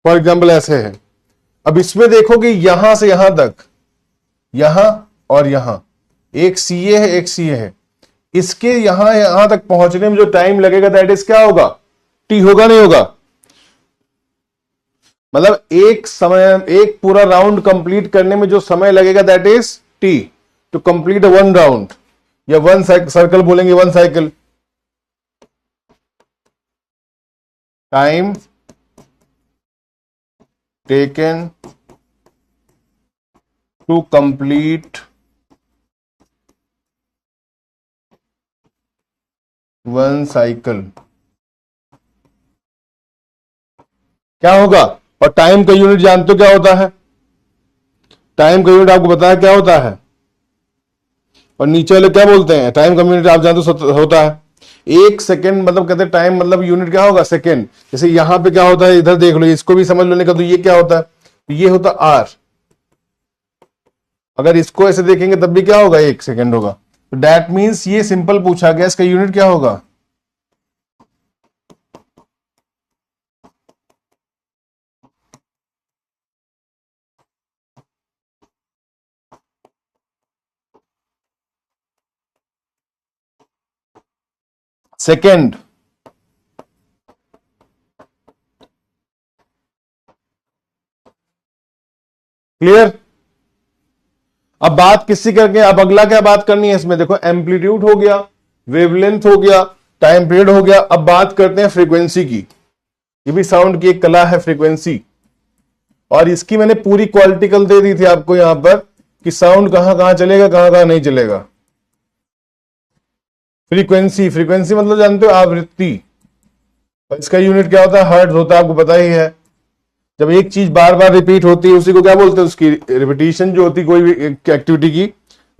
फॉर एग्जाम्पल ऐसे है। अब इसमें देखो कि यहां से यहां तक, यहां और यहां, एक सीए है एक सीए है, इसके यहां यहां तक पहुंचने में जो टाइम लगेगा दैट इज क्या होगा, टी होगा, नहीं होगा। मतलब एक समय, एक पूरा राउंड कंप्लीट करने में जो समय लगेगा that is T, to complete one round, या वन सर्कल बोलेंगे, one cycle. Time taken to complete one cycle, क्या होगा। और टाइम का यूनिट जानते हो क्या होता है, टाइम का यूनिट आपको पता है क्या होता है, और नीचे वाले क्या बोलते हैं, टाइम का यूनिट आप जानते हो होता है एक सेकेंड, मतलब कहते हैं टाइम मतलब यूनिट क्या होगा, सेकेंड। जैसे यहां पे क्या होता है, इधर देख लो, इसको भी समझ लेने का, तो ये क्या होता है, तो ये होता आर। अगर इसको ऐसे देखेंगे तब भी क्या होगा, एक सेकेंड होगा। तो दैट मीन्स ये सिंपल पूछा गया, इसका यूनिट क्या होगा, सेकेंड। क्लियर। अब बात किससे करके, अब अगला क्या बात करनी है इसमें, देखो एम्पलीट्यूड हो गया, वेवलेंथ हो गया, टाइम पीरियड हो गया। अब बात करते हैं फ्रीक्वेंसी की। ये भी साउंड की एक कला है, फ्रीक्वेंसी। और इसकी मैंने पूरी क्वालिटी कल दे दी थी आपको यहां पर, कि साउंड कहां कहां चलेगा, कहां कहां नहीं चलेगा। फ्रीक्वेंसी, फ्रीक्वेंसी मतलब जानते हो आवृत्ति, इसका यूनिट क्या होता है, हर्ट्ज होता है, आपको पता ही है। जब एक चीज बार बार रिपीट होती है उसी को क्या बोलते हैं, उसकी रिपीटिशन जो होती है कोई भी एक्टिविटी की,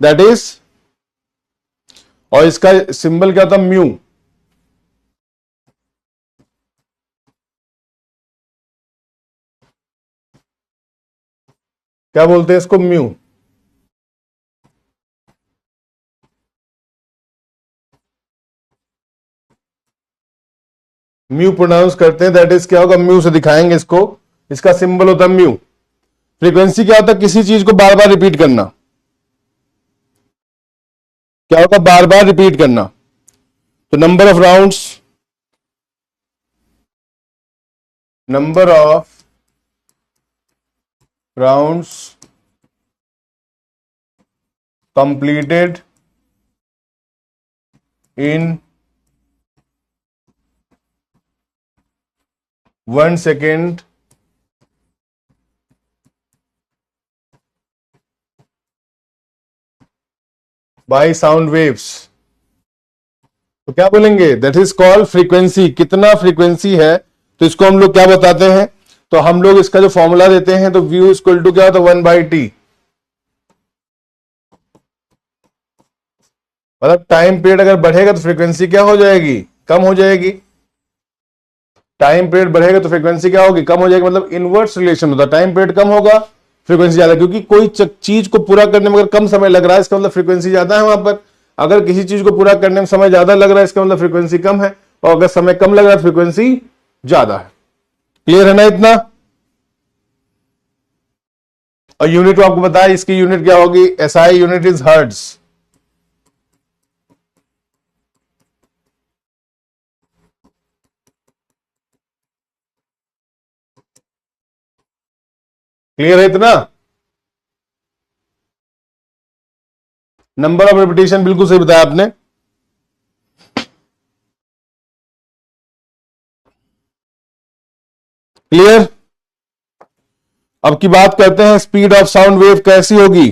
दैट इज, और इसका सिंबल क्या होता है, म्यू। क्या बोलते हैं इसको, म्यू। म्यू प्रोनाउंस करते हैं, दैट इज क्या होगा, म्यू से दिखाएंगे इसको, इसका सिंबल होता है म्यू। फ्रीक्वेंसी क्या होता है, किसी चीज को बार बार रिपीट करना, क्या होगा, बार बार रिपीट करना। तो number of rounds, number of rounds completed in 1 second by sound waves. तो क्या बोलेंगे, दैट इज कॉल्ड फ्रीक्वेंसी। कितना फ्रीक्वेंसी है, तो इसको हम लोग क्या बताते हैं, तो हम लोग इसका जो फॉर्मूला देते हैं, तो व्यू इक्वल टू क्या होता है, 1/t। मतलब टाइम पीरियड अगर बढ़ेगा तो फ्रीक्वेंसी क्या हो जाएगी, कम हो जाएगी। टाइम पीरियड बढ़ेगा तो फ्रीक्वेंसी क्या होगी, कम हो जाएगी। मतलब इनवर्स रिलेशन होता है, टाइम पीरियड कम होगा फ्रीक्वेंसी ज्यादा, क्योंकि कोई चीज को पूरा करने में अगर कम समय लग रहा है इसका मतलब फ्रीक्वेंसी ज्यादा है वहां पर। अगर किसी चीज को पूरा करने में समय ज्यादा लग रहा है इसका मतलब फ्रीक्वेंसी कम है, और अगर समय कम लग रहा है फ्रीक्वेंसी ज्यादा है। क्लियर है ना इतना। और यूनिट तो आपको बताया, इसकी यूनिट क्या होगी, SI unit is hertz. Clear है इतना। नंबर ऑफ रिपीटेशन बिल्कुल सही बताया आपने। क्लियर। अब की बात करते हैं, स्पीड ऑफ साउंड वेव कैसी होगी।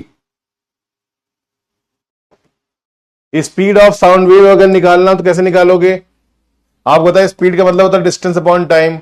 स्पीड ऑफ साउंड वेव अगर निकालना तो कैसे निकालोगे, आप बताएं। स्पीड का मतलब होता है distance upon time.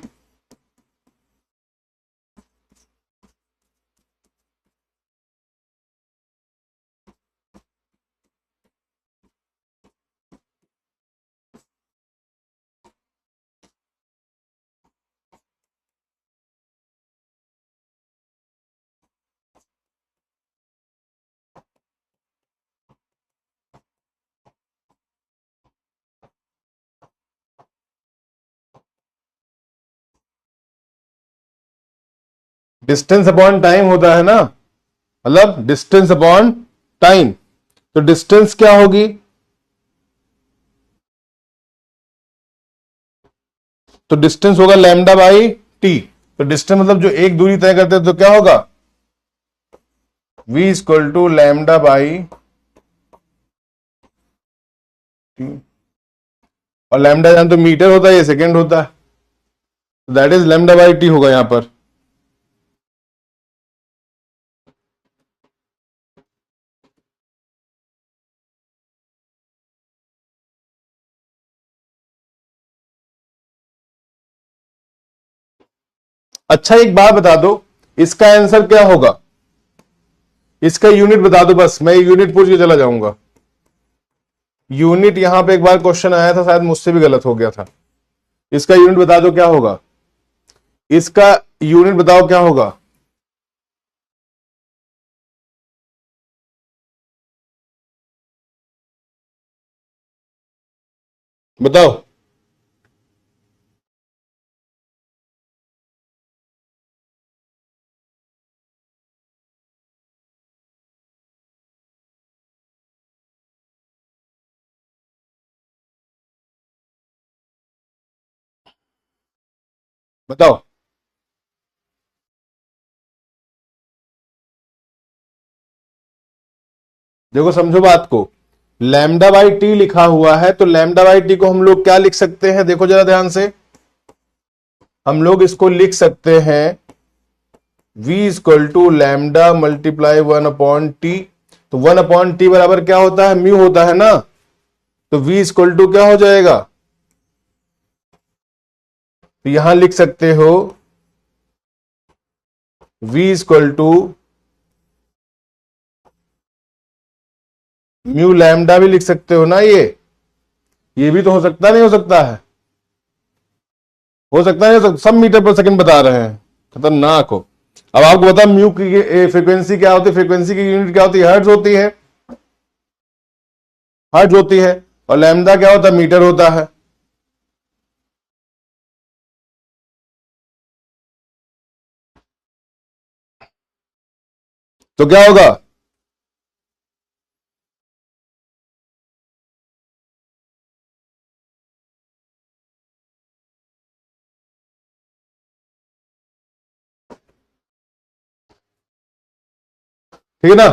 Distance upon time होता है ना, मतलब डिस्टेंस अपॉन टाइम। तो डिस्टेंस क्या होगी, तो डिस्टेंस होगा लैम्डा बाई टी। तो डिस्टेंस मतलब जो एक दूरी तय करते हैं, तो क्या होगा, v equal to lambda by T. और लैम्डा जान तो मीटर होता है, ये सेकेंड होता है, that is lambda by T होगा यहां पर। अच्छा एक बात बता दो, इसका आंसर क्या होगा, इसका यूनिट बता दो बस, मैं यूनिट पूछ के चला जाऊंगा। यूनिट यहां पे एक बार क्वेश्चन आया था, शायद मुझसे भी गलत हो गया था। इसका यूनिट बता दो क्या होगा, इसका यूनिट बताओ क्या होगा। बताओ। बताओ। देखो समझो बात को, लैम्डा बाई टी लिखा हुआ है, तो लैम्डा बाई टी को हम लोग क्या लिख सकते हैं, देखो जरा ध्यान से, हम लोग इसको लिख सकते हैं v equal to lambda multiply 1/t। तो 1/t बराबर क्या होता है, म्यू होता है ना। तो v इक्वल टू क्या हो जाएगा, तो यहां लिख सकते हो v equal to mu lambda भी लिख सकते हो ना, ये भी तो हो सकता नहीं हो सकता है, हो सकता नहीं हो सकता, सब मीटर पर सेकंड बता रहे हैं, खतरनाक हो। अब आपको पता म्यू की फ्रीक्वेंसी क्या होती है, फ्रीक्वेंसी की यूनिट क्या होती है, हर्ट्ज होती है, हर्ट्ज होती है, और लैम्डा क्या होता है, मीटर होता है। तो क्या होगा, ठीक है ना।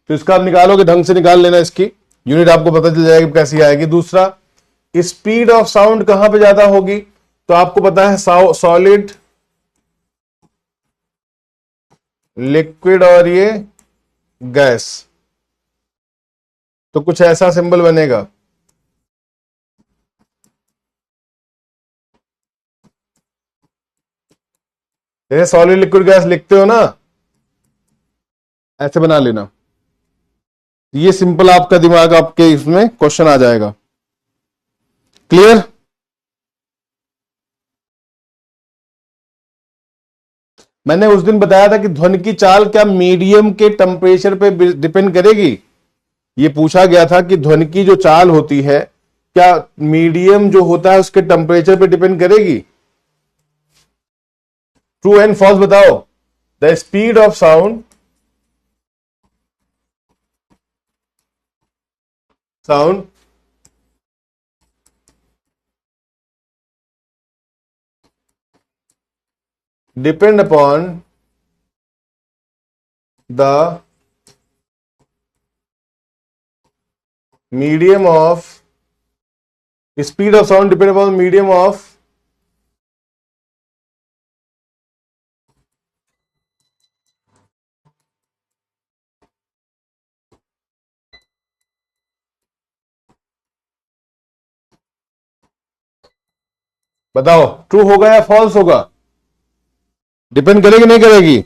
तो इसका आप निकालोगे, ढंग से निकाल लेना, इसकी यूनिट आपको पता चल जाएगी कैसी आएगी। दूसरा, स्पीड ऑफ साउंड कहां पे ज्यादा होगी, तो आपको पता है सॉलिड, लिक्विड और ये गैस, तो कुछ ऐसा सिंबल बनेगा। जैसे सॉलिड लिक्विड गैस लिखते हो ना, ऐसे बना लेना, ये सिंपल आपका दिमाग आपके इसमें क्वेश्चन आ जाएगा। क्लियर। मैंने उस दिन बताया था कि ध्वनि की चाल क्या मीडियम के टेम्परेचर पे डिपेंड करेगी, ये पूछा गया था कि ध्वनि की जो चाल होती है क्या मीडियम जो होता है उसके टेम्परेचर पे डिपेंड करेगी। ट्रू एंड फॉल्स बताओ। The speed of sound depend upon the medium of, speed of sound depend upon medium of बताओ ट्रू होगा या फॉल्स होगा, डिपेंड करेगी नहीं करेगी।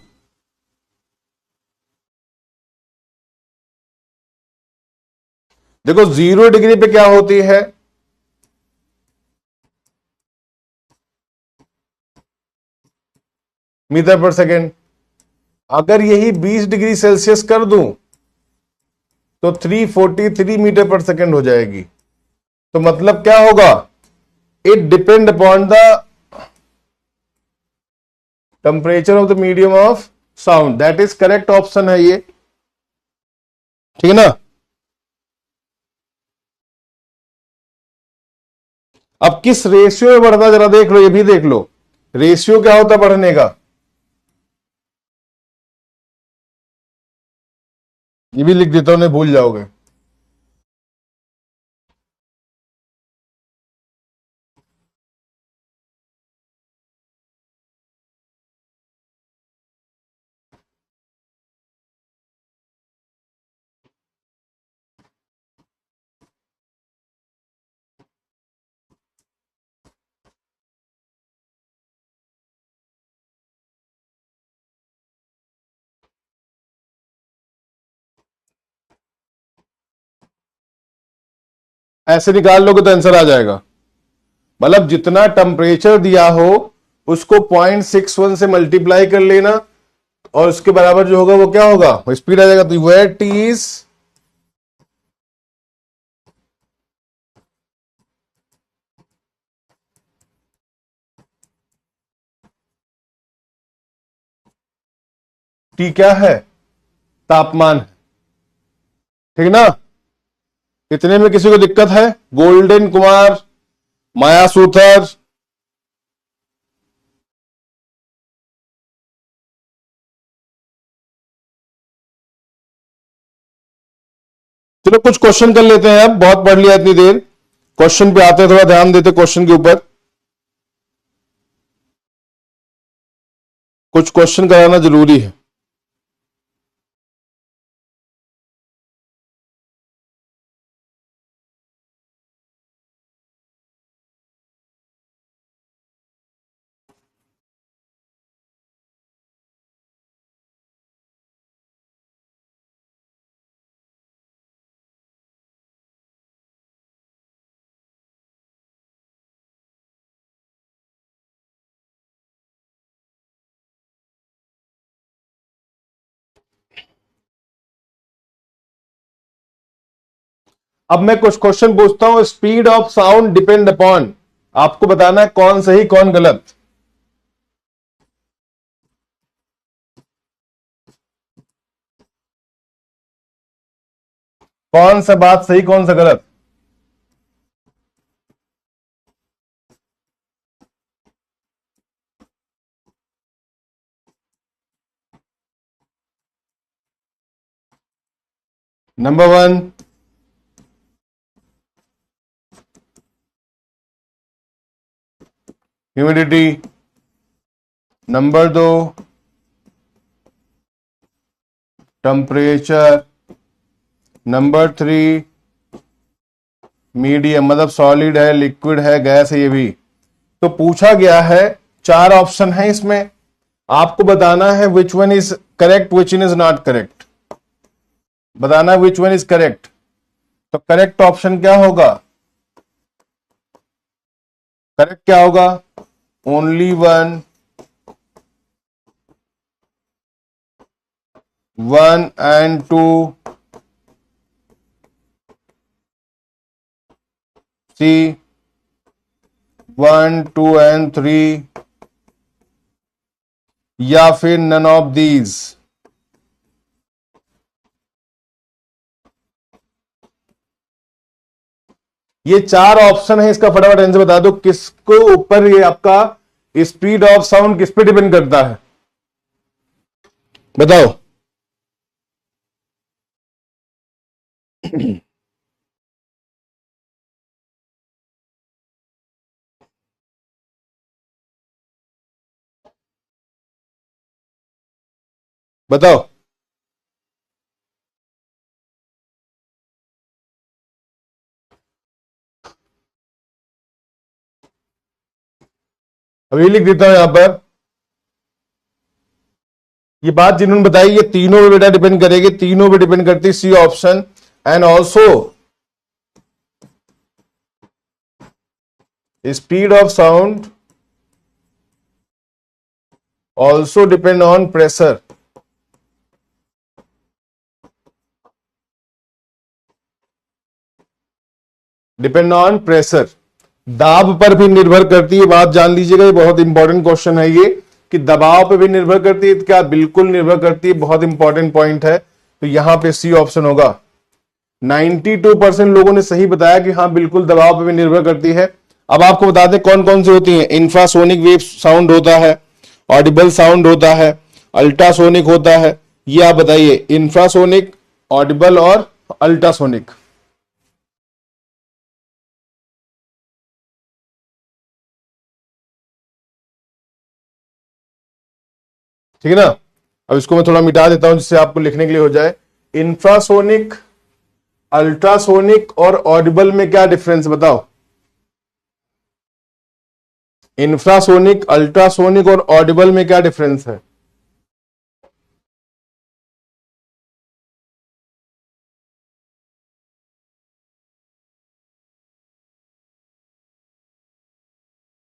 देखो 0 डिग्री पे क्या होती है, मीटर पर सेकेंड। अगर यही 20 डिग्री सेल्सियस कर दूं तो 343 मीटर पर सेकेंड हो जाएगी। तो मतलब क्या होगा, it depend upon the temperature of the medium of sound. That is correct option है ये, ठीक है ना। अब किस रेशियो में बढ़ता जरा देख लो, ये भी देख लो, रेशियो क्या होता बढ़ने का, ये भी लिख देता हूं, नहीं भूल जाओगे। ऐसे निकाल लोगे तो आंसर आ जाएगा। मतलब जितना टेम्परेचर दिया हो उसको 0.61 से मल्टीप्लाई कर लेना, और उसके बराबर जो होगा वो क्या होगा, वो स्पीड आ जाएगा। तो वेयर टी इज टी क्या है, तापमान, ठीक ना। इतने में किसी को दिक्कत है, गोल्डन कुमार, माया सूथर, चलो कुछ क्वेश्चन कर लेते हैं। अब बहुत पढ़ लिया इतनी देर, क्वेश्चन पे आते हैं, थोड़ा ध्यान देते क्वेश्चन के ऊपर। कुछ क्वेश्चन कराना जरूरी है। अब मैं कुछ क्वेश्चन पूछता हूं, speed of sound depend upon, आपको बताना है कौन सही कौन गलत। कौन सा बात सही कौन सा गलत? Number 1, humidity. Number 2, temperature. Number 3, medium, मतलब सॉलिड है, लिक्विड है, गैस है, ये भी। तो पूछा गया है, 4 ऑप्शन है इसमें, आपको बताना है which one is correct, which one is not correct, बताना विच वन इज करेक्ट। तो करेक्ट ऑप्शन क्या होगा? करेक्ट क्या होगा? ओनली 1 एंड 2, सी 1, 2 एंड 3, या फिर नन ऑफ दीज। ये 4 ऑप्शन है, इसका फटाफट आंसर बता दो, किसको ऊपर ये आपका स्पीड ऑफ साउंड किस पे डिपेंड करता है, बताओ। बताओ। अभी लिख देता हूं यहां पर, ये बात जिन्होंने बताई ये तीनों पे बेटा डिपेंड करेगी, तीनों पे डिपेंड करती है, C option. And also speed of sound also depend on pressure. Depend on pressure, दाब पर भी निर्भर करती है, बात जान लीजिएगा, ये बहुत इंपॉर्टेंट क्वेश्चन है ये, कि दबाव पे भी निर्भर करती है क्या? बिल्कुल निर्भर करती है, बहुत इंपॉर्टेंट पॉइंट है। तो यहां पे सी ऑप्शन होगा। 92% लोगों ने सही बताया कि हाँ बिल्कुल दबाव पे भी निर्भर करती है। अब आपको बता दें कौन कौन सी होती है। इंफ्रासोनिक वेव साउंड होता है, ऑडिबल साउंड होता है, अल्ट्रासोनिक होता है। ये आप बताइए, इंफ्रासोनिक, ऑडिबल और अल्ट्रासोनिक। ठीक है ना। अब इसको मैं थोड़ा मिटा देता हूं जिससे आपको लिखने के लिए हो जाए। इंफ्रासोनिक, अल्ट्रासोनिक और ऑडिबल में क्या डिफरेंस बताओ। इंफ्रासोनिक, अल्ट्रासोनिक और ऑडिबल में क्या डिफरेंस है?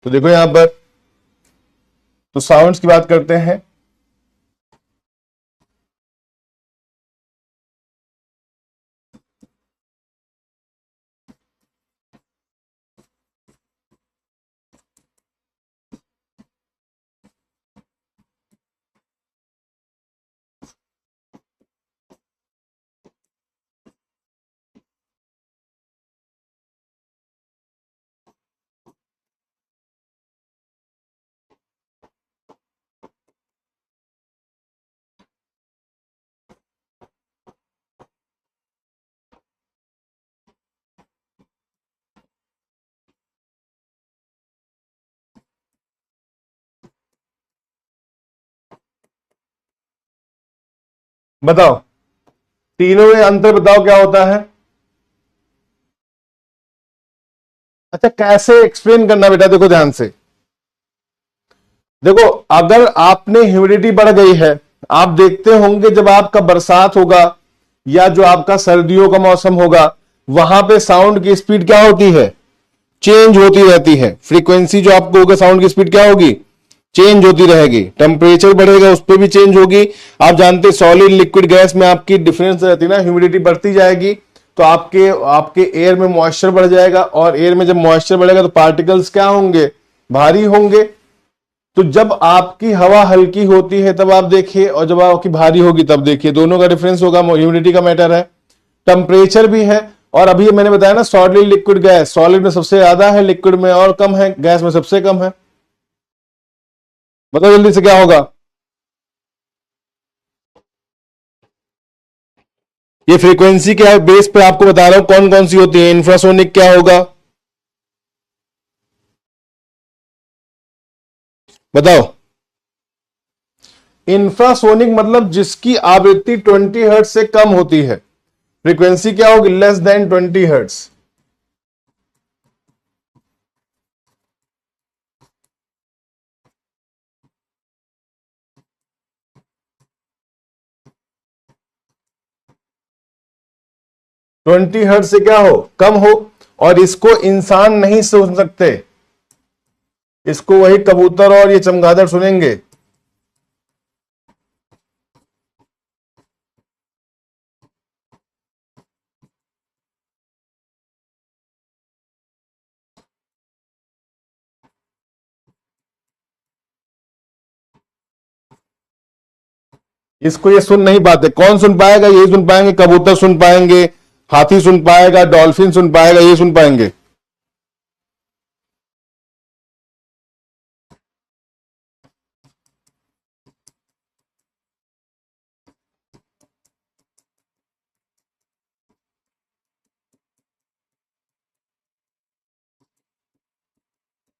तो देखो यहां पर, तो साउंड्स की बात करते हैं। बताओ तीनों में अंतर बताओ क्या होता है। अच्छा कैसे एक्सप्लेन करना बेटा, देखो ध्यान से। देखो अगर आपने ह्यूमिडिटी बढ़ गई है, आप देखते होंगे जब आपका बरसात होगा या जो आपका सर्दियों का मौसम होगा, वहां पे साउंड की स्पीड क्या होती है? चेंज होती रहती है। फ्रीक्वेंसी जो आपको होगा, साउंड की स्पीड क्या होगी? चेंज होती रहेगी। टेम्परेचर बढ़ेगा, उस पर भी चेंज होगी। आप जानते सॉलिड लिक्विड गैस में आपकी डिफरेंस रहती है ना, ह्यूमिडिटी बढ़ती जाएगी तो आपके आपके एयर में मॉइस्चर बढ़ जाएगा, और एयर में जब मॉइस्चर बढ़ेगा तो पार्टिकल्स क्या होंगे, भारी होंगे। तो जब आपकी हवा हल्की होती है तब आप देखिए, और जब आपकी भारी होगी तब देखिए, दोनों का डिफरेंस होगा। ह्यूमिडिटी का मैटर है, टेम्परेचर भी है। और अभी मैंने बताया ना, सॉलिड लिक्विड गैस, सॉलिड में सबसे ज्यादा है, लिक्विड में और कम है, गैस में सबसे कम है। बताओ जल्दी से क्या होगा। ये फ्रीक्वेंसी क्या है, बेस पे आपको बता रहा हूं कौन कौन सी होती है। इंफ्रासोनिक क्या होगा, बताओ। इंफ्रासोनिक मतलब जिसकी आवृत्ति 20 हर्ट्ज से कम होती है। फ्रीक्वेंसी क्या होगी, लेस देन 20 हर्ट्ज। 20 हर्ट्ज से क्या हो, कम हो। और इसको इंसान नहीं सुन सकते, इसको वही कबूतर और ये चमगादड़ सुनेंगे। इसको ये सुन नहीं पाते। कौन सुन पाएगा, यही सुन पाएंगे, कबूतर सुन पाएंगे, हाथी सुन पाएगा, डॉल्फिन सुन पाएगा, ये सुन पाएंगे।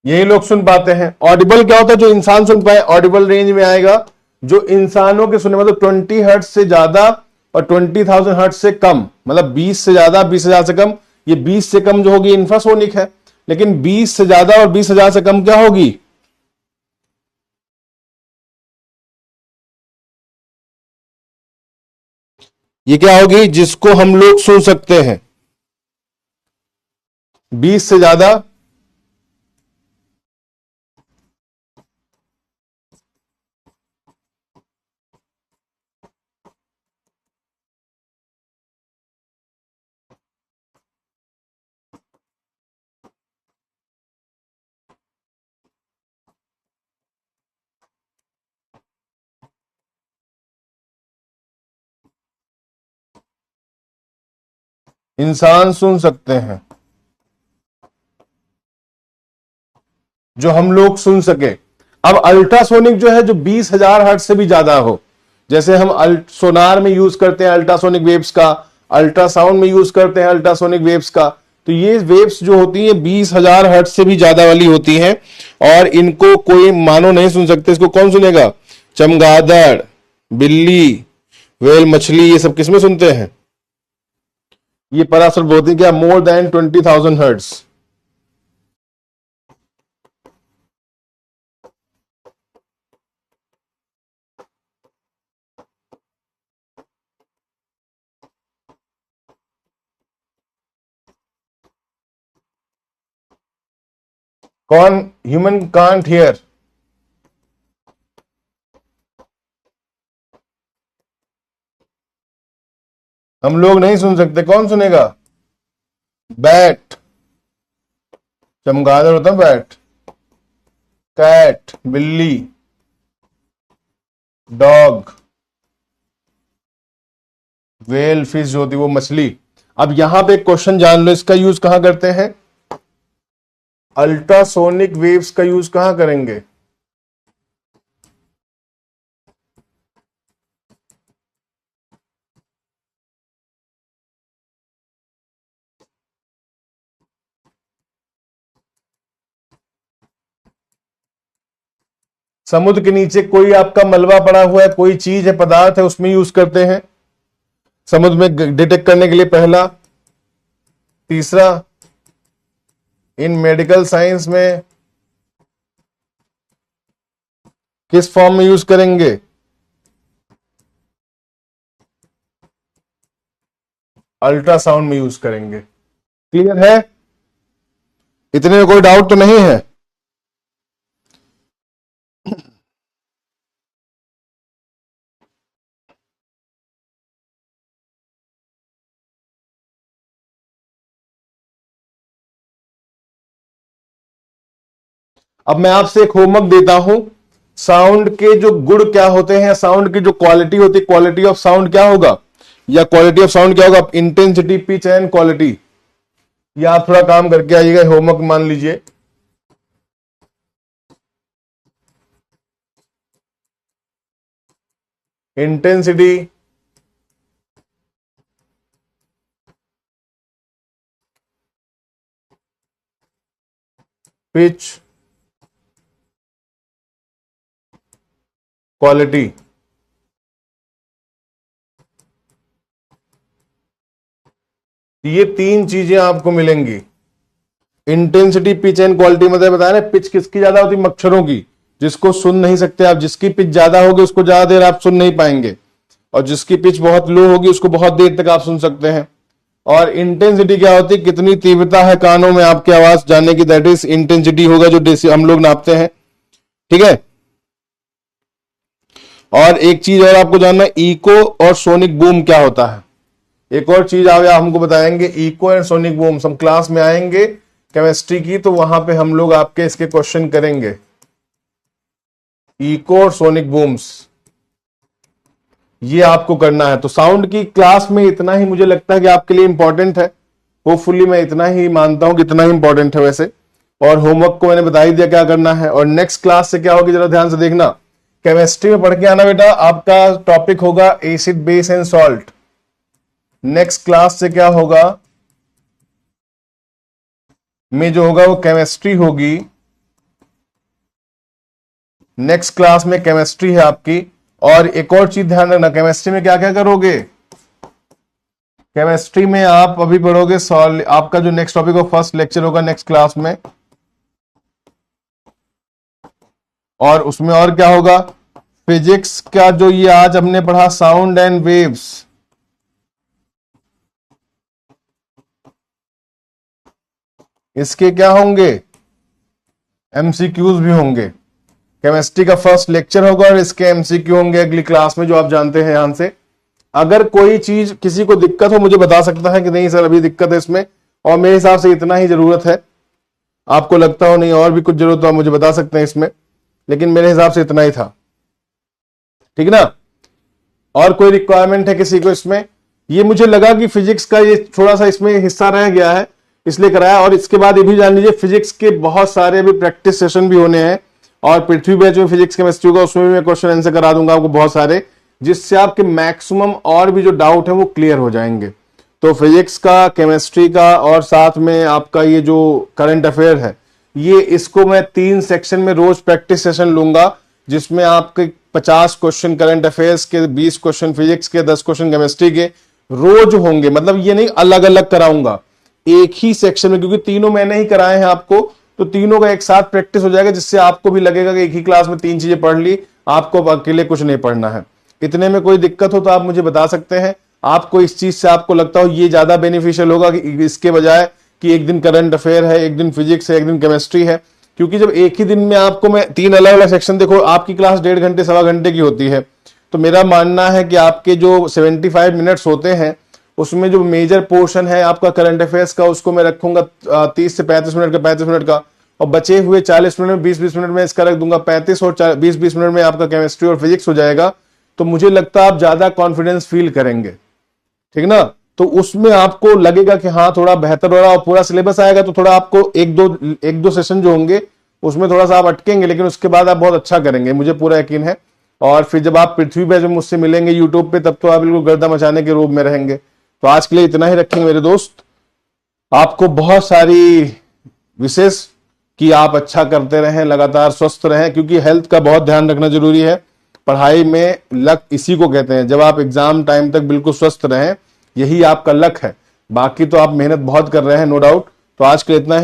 यही लोग सुन पाते हैं। ऑडिबल क्या होता है, जो इंसान सुन पाए, ऑडिबल रेंज में आएगा जो इंसानों के सुने, मतलब 20 हर्ट्ज से ज्यादा और 20,000 हर्ट्ज से कम, मतलब 20 से ज्यादा 20,000 से कम। ये 20 से कम जो होगी इंफ्रासोनिक है, लेकिन 20 से ज्यादा और 20,000 से कम क्या होगी, ये क्या होगी, जिसको हम लोग सुन सकते हैं। 20 से ज्यादा, इंसान सुन सकते हैं, जो हम लोग सुन सके। अब अल्ट्रासोनिक जो है, जो 20,000 हर्ट्ज से भी ज्यादा हो, जैसे हम सोनार में यूज करते हैं अल्ट्रासोनिक वेव्स का, अल्ट्रासाउंड में यूज करते हैं अल्ट्रासोनिक वेव्स का। तो ये वेव्स जो होती हैं 20,000 हर्ट्ज से भी ज्यादा वाली होती हैं, और इनको कोई मानो नहीं सुन सकते। इसको कौन सुनेगा, चमगादड़, बिल्ली, वेल, मछली, ये सब किसमें सुनते हैं। ये पराशर बोलती क्या, मोर देन 20,000 हर्ट्ज। कौन, ह्यूमन कांट हियर, हम लोग नहीं सुन सकते, कौन सुनेगा, बैट, चमगादड़ होता है बैट, कैट, बिल्ली, डॉग, वेल फिश जो होती है वो मछली। अब यहां पे एक क्वेश्चन जान लो, इसका यूज कहां करते हैं, अल्ट्रासोनिक वेव्स का यूज कहां करेंगे। समुद्र के नीचे कोई आपका मलबा पड़ा हुआ है, कोई चीज है, पदार्थ है, उसमें यूज करते हैं समुद्र में डिटेक्ट करने के लिए, पहला। तीसरा, इन मेडिकल साइंस में किस फॉर्म में यूज करेंगे, अल्ट्रासाउंड में यूज करेंगे। क्लियर है, इतने में कोई डाउट तो नहीं है। अब मैं आपसे एक होमवर्क देता हूं, साउंड के जो गुण क्या होते हैं, साउंड की जो क्वालिटी होती है, क्वालिटी ऑफ साउंड क्या होगा, या क्वालिटी ऑफ साउंड क्या होगा, इंटेंसिटी, पिच एंड क्वालिटी। या आप थोड़ा काम करके आइएगा, होमवर्क मान लीजिए। Intensity, pitch, quality. ये तीन चीजें आपको मिलेंगी। इंटेंसिटी, पिच एंड क्वालिटी मतलब बताया ना, पिच किसकी ज्यादा होती है, मच्छरों की, जिसको सुन नहीं सकते आप। जिसकी पिच ज्यादा होगी उसको ज्यादा देर आप सुन नहीं पाएंगे, और जिसकी पिच बहुत लो होगी उसको बहुत देर तक आप सुन सकते हैं। और इंटेंसिटी क्या होती है, कितनी तीव्रता है कानों में आपकी आवाज जानने की, दैट इज इंटेंसिटी होगा, जो हम लोग नापते हैं। ठीक है। और एक चीज और आपको जानना है, इको और सोनिक बूम क्या होता है। एक और चीज हमको बताएंगे, इको एंड सोनिक बूम। हम क्लास में आएंगे केमिस्ट्री की, तो वहां पे हम लोग आपके इसके क्वेश्चन करेंगे, इको और सोनिक बूम्स, ये आपको करना है। तो साउंड की क्लास में इतना ही मुझे लगता है कि आपके लिए इंपॉर्टेंट है। होपफुली मैं इतना ही मानता हूं कि इतना ही इंपॉर्टेंट है वैसे। और होमवर्क को मैंने बता ही दिया क्या करना है। और नेक्स्ट क्लास से क्या होगी, जरा ध्यान से देखना, केमिस्ट्री में पढ़ के आना बेटा। आपका टॉपिक होगा acid, base and salt. Next class से क्या होगा में जो होगा वो केमिस्ट्री होगी। नेक्स्ट क्लास में केमिस्ट्री है आपकी। और एक और चीज ध्यान रखना, केमिस्ट्री में क्या क्या करोगे, केमिस्ट्री में आप अभी पढ़ोगे आपका जो नेक्स्ट टॉपिक हो, फर्स्ट लेक्चर होगा नेक्स्ट क्लास में। और उसमें और क्या होगा, फिजिक्स का जो ये आज हमने पढ़ा, साउंड एंड वेव्स, इसके क्या होंगे, एमसीक्यूज भी होंगे। केमिस्ट्री का फर्स्ट लेक्चर होगा और इसके एमसीक्यू होंगे अगली क्लास में, जो आप जानते हैं यहां से। अगर कोई चीज किसी को दिक्कत हो मुझे बता सकता है कि नहीं सर अभी दिक्कत है इसमें, और मेरे हिसाब से इतना ही जरूरत है। आपको लगता हो नहीं और भी कुछ जरूरत हो आप मुझे बता सकते हैं इसमें, लेकिन मेरे हिसाब से इतना ही था। ठीक ना। और कोई रिक्वायरमेंट है किसी को इसमें। ये मुझे लगा कि फिजिक्स का ये थोड़ा सा इसमें हिस्सा रह गया है इसलिए कराया। और इसके बाद ये भी जान लीजिए, फिजिक्स के बहुत सारे अभी प्रैक्टिस सेशन भी होने हैं, और पृथ्वी बैच में फिजिक्स केमिस्ट्री होगा, उसमें भी मैं क्वेश्चन आंसर करा दूंगा आपको बहुत सारे, जिससे आपके मैक्सिमम और भी जो डाउट है वो क्लियर हो जाएंगे। तो फिजिक्स का, केमिस्ट्री का, और साथ में आपका ये जो करंट अफेयर है, ये इसको मैं 3 सेक्शन में रोज प्रैक्टिस सेशन लूंगा, जिसमें आपके 50 क्वेश्चन करंट अफेयर्स के, 20 क्वेश्चन फिजिक्स के, 10 क्वेश्चन केमिस्ट्री के रोज होंगे। मतलब ये नहीं अलग अलग कराऊंगा, एक ही सेक्शन में, क्योंकि तीनों मैंने ही कराए हैं आपको, तो तीनों का एक साथ प्रैक्टिस हो जाएगा, जिससे आपको भी लगेगा कि एक ही क्लास में 3 चीजें पढ़ ली, आपको अकेले कुछ नहीं पढ़ना है। इतने में कोई दिक्कत हो तो आप मुझे बता सकते हैं। आपको इस चीज से आपको लगता हो ये ज्यादा बेनिफिशियल होगा कि इसके बजाय कि एक दिन करंट अफेयर है, एक दिन फिजिक्स है, एक दिन केमिस्ट्री है। क्योंकि जब एक ही दिन में आपको मैं 3 अलग अलग सेक्शन, देखो आपकी क्लास 1.5 घंटे, सवा घंटे की होती है, तो मेरा मानना है कि आपके जो 75 मिनट्स होते हैं, उसमें जो मेजर पोर्शन है आपका करंट अफेयर्स का, उसको मैं रखूंगा 30 से 35 मिनट का, 35 मिनट का, और बचे हुए 40 मिनट में 20-20 मिनट में इसका रख दूंगा 35, और 20-20 मिनट में आपका केमिस्ट्री और फिजिक्स हो जाएगा। तो मुझे लगता है आप ज्यादा कॉन्फिडेंस फील करेंगे। ठीक ना। तो उसमें आपको लगेगा कि हाँ थोड़ा बेहतर हो रहा, और पूरा सिलेबस आएगा तो थोड़ा आपको एक दो सेशन जो होंगे उसमें थोड़ा सा आप अटकेंगे, लेकिन उसके बाद आप बहुत अच्छा करेंगे, मुझे पूरा यकीन है। और फिर जब आप पृथ्वी पे मुझसे मिलेंगे यूट्यूब पे, तब तो आप बिल्कुल गर्दा मचाने के रूप में रहेंगे। तो आज के लिए इतना ही रखेंगे मेरे दोस्त। आपको बहुत सारी विशेष कि आप अच्छा करते रहें, लगातार स्वस्थ रहें, क्योंकि हेल्थ का बहुत ध्यान रखना जरूरी है। पढ़ाई में लक इसी को कहते हैं, जब आप एग्जाम टाइम तक बिल्कुल स्वस्थ रहें, यही आपका लक है। बाकी तो आप मेहनत बहुत कर रहे हैं, नो डाउट। तो आज के लिए इतना ही।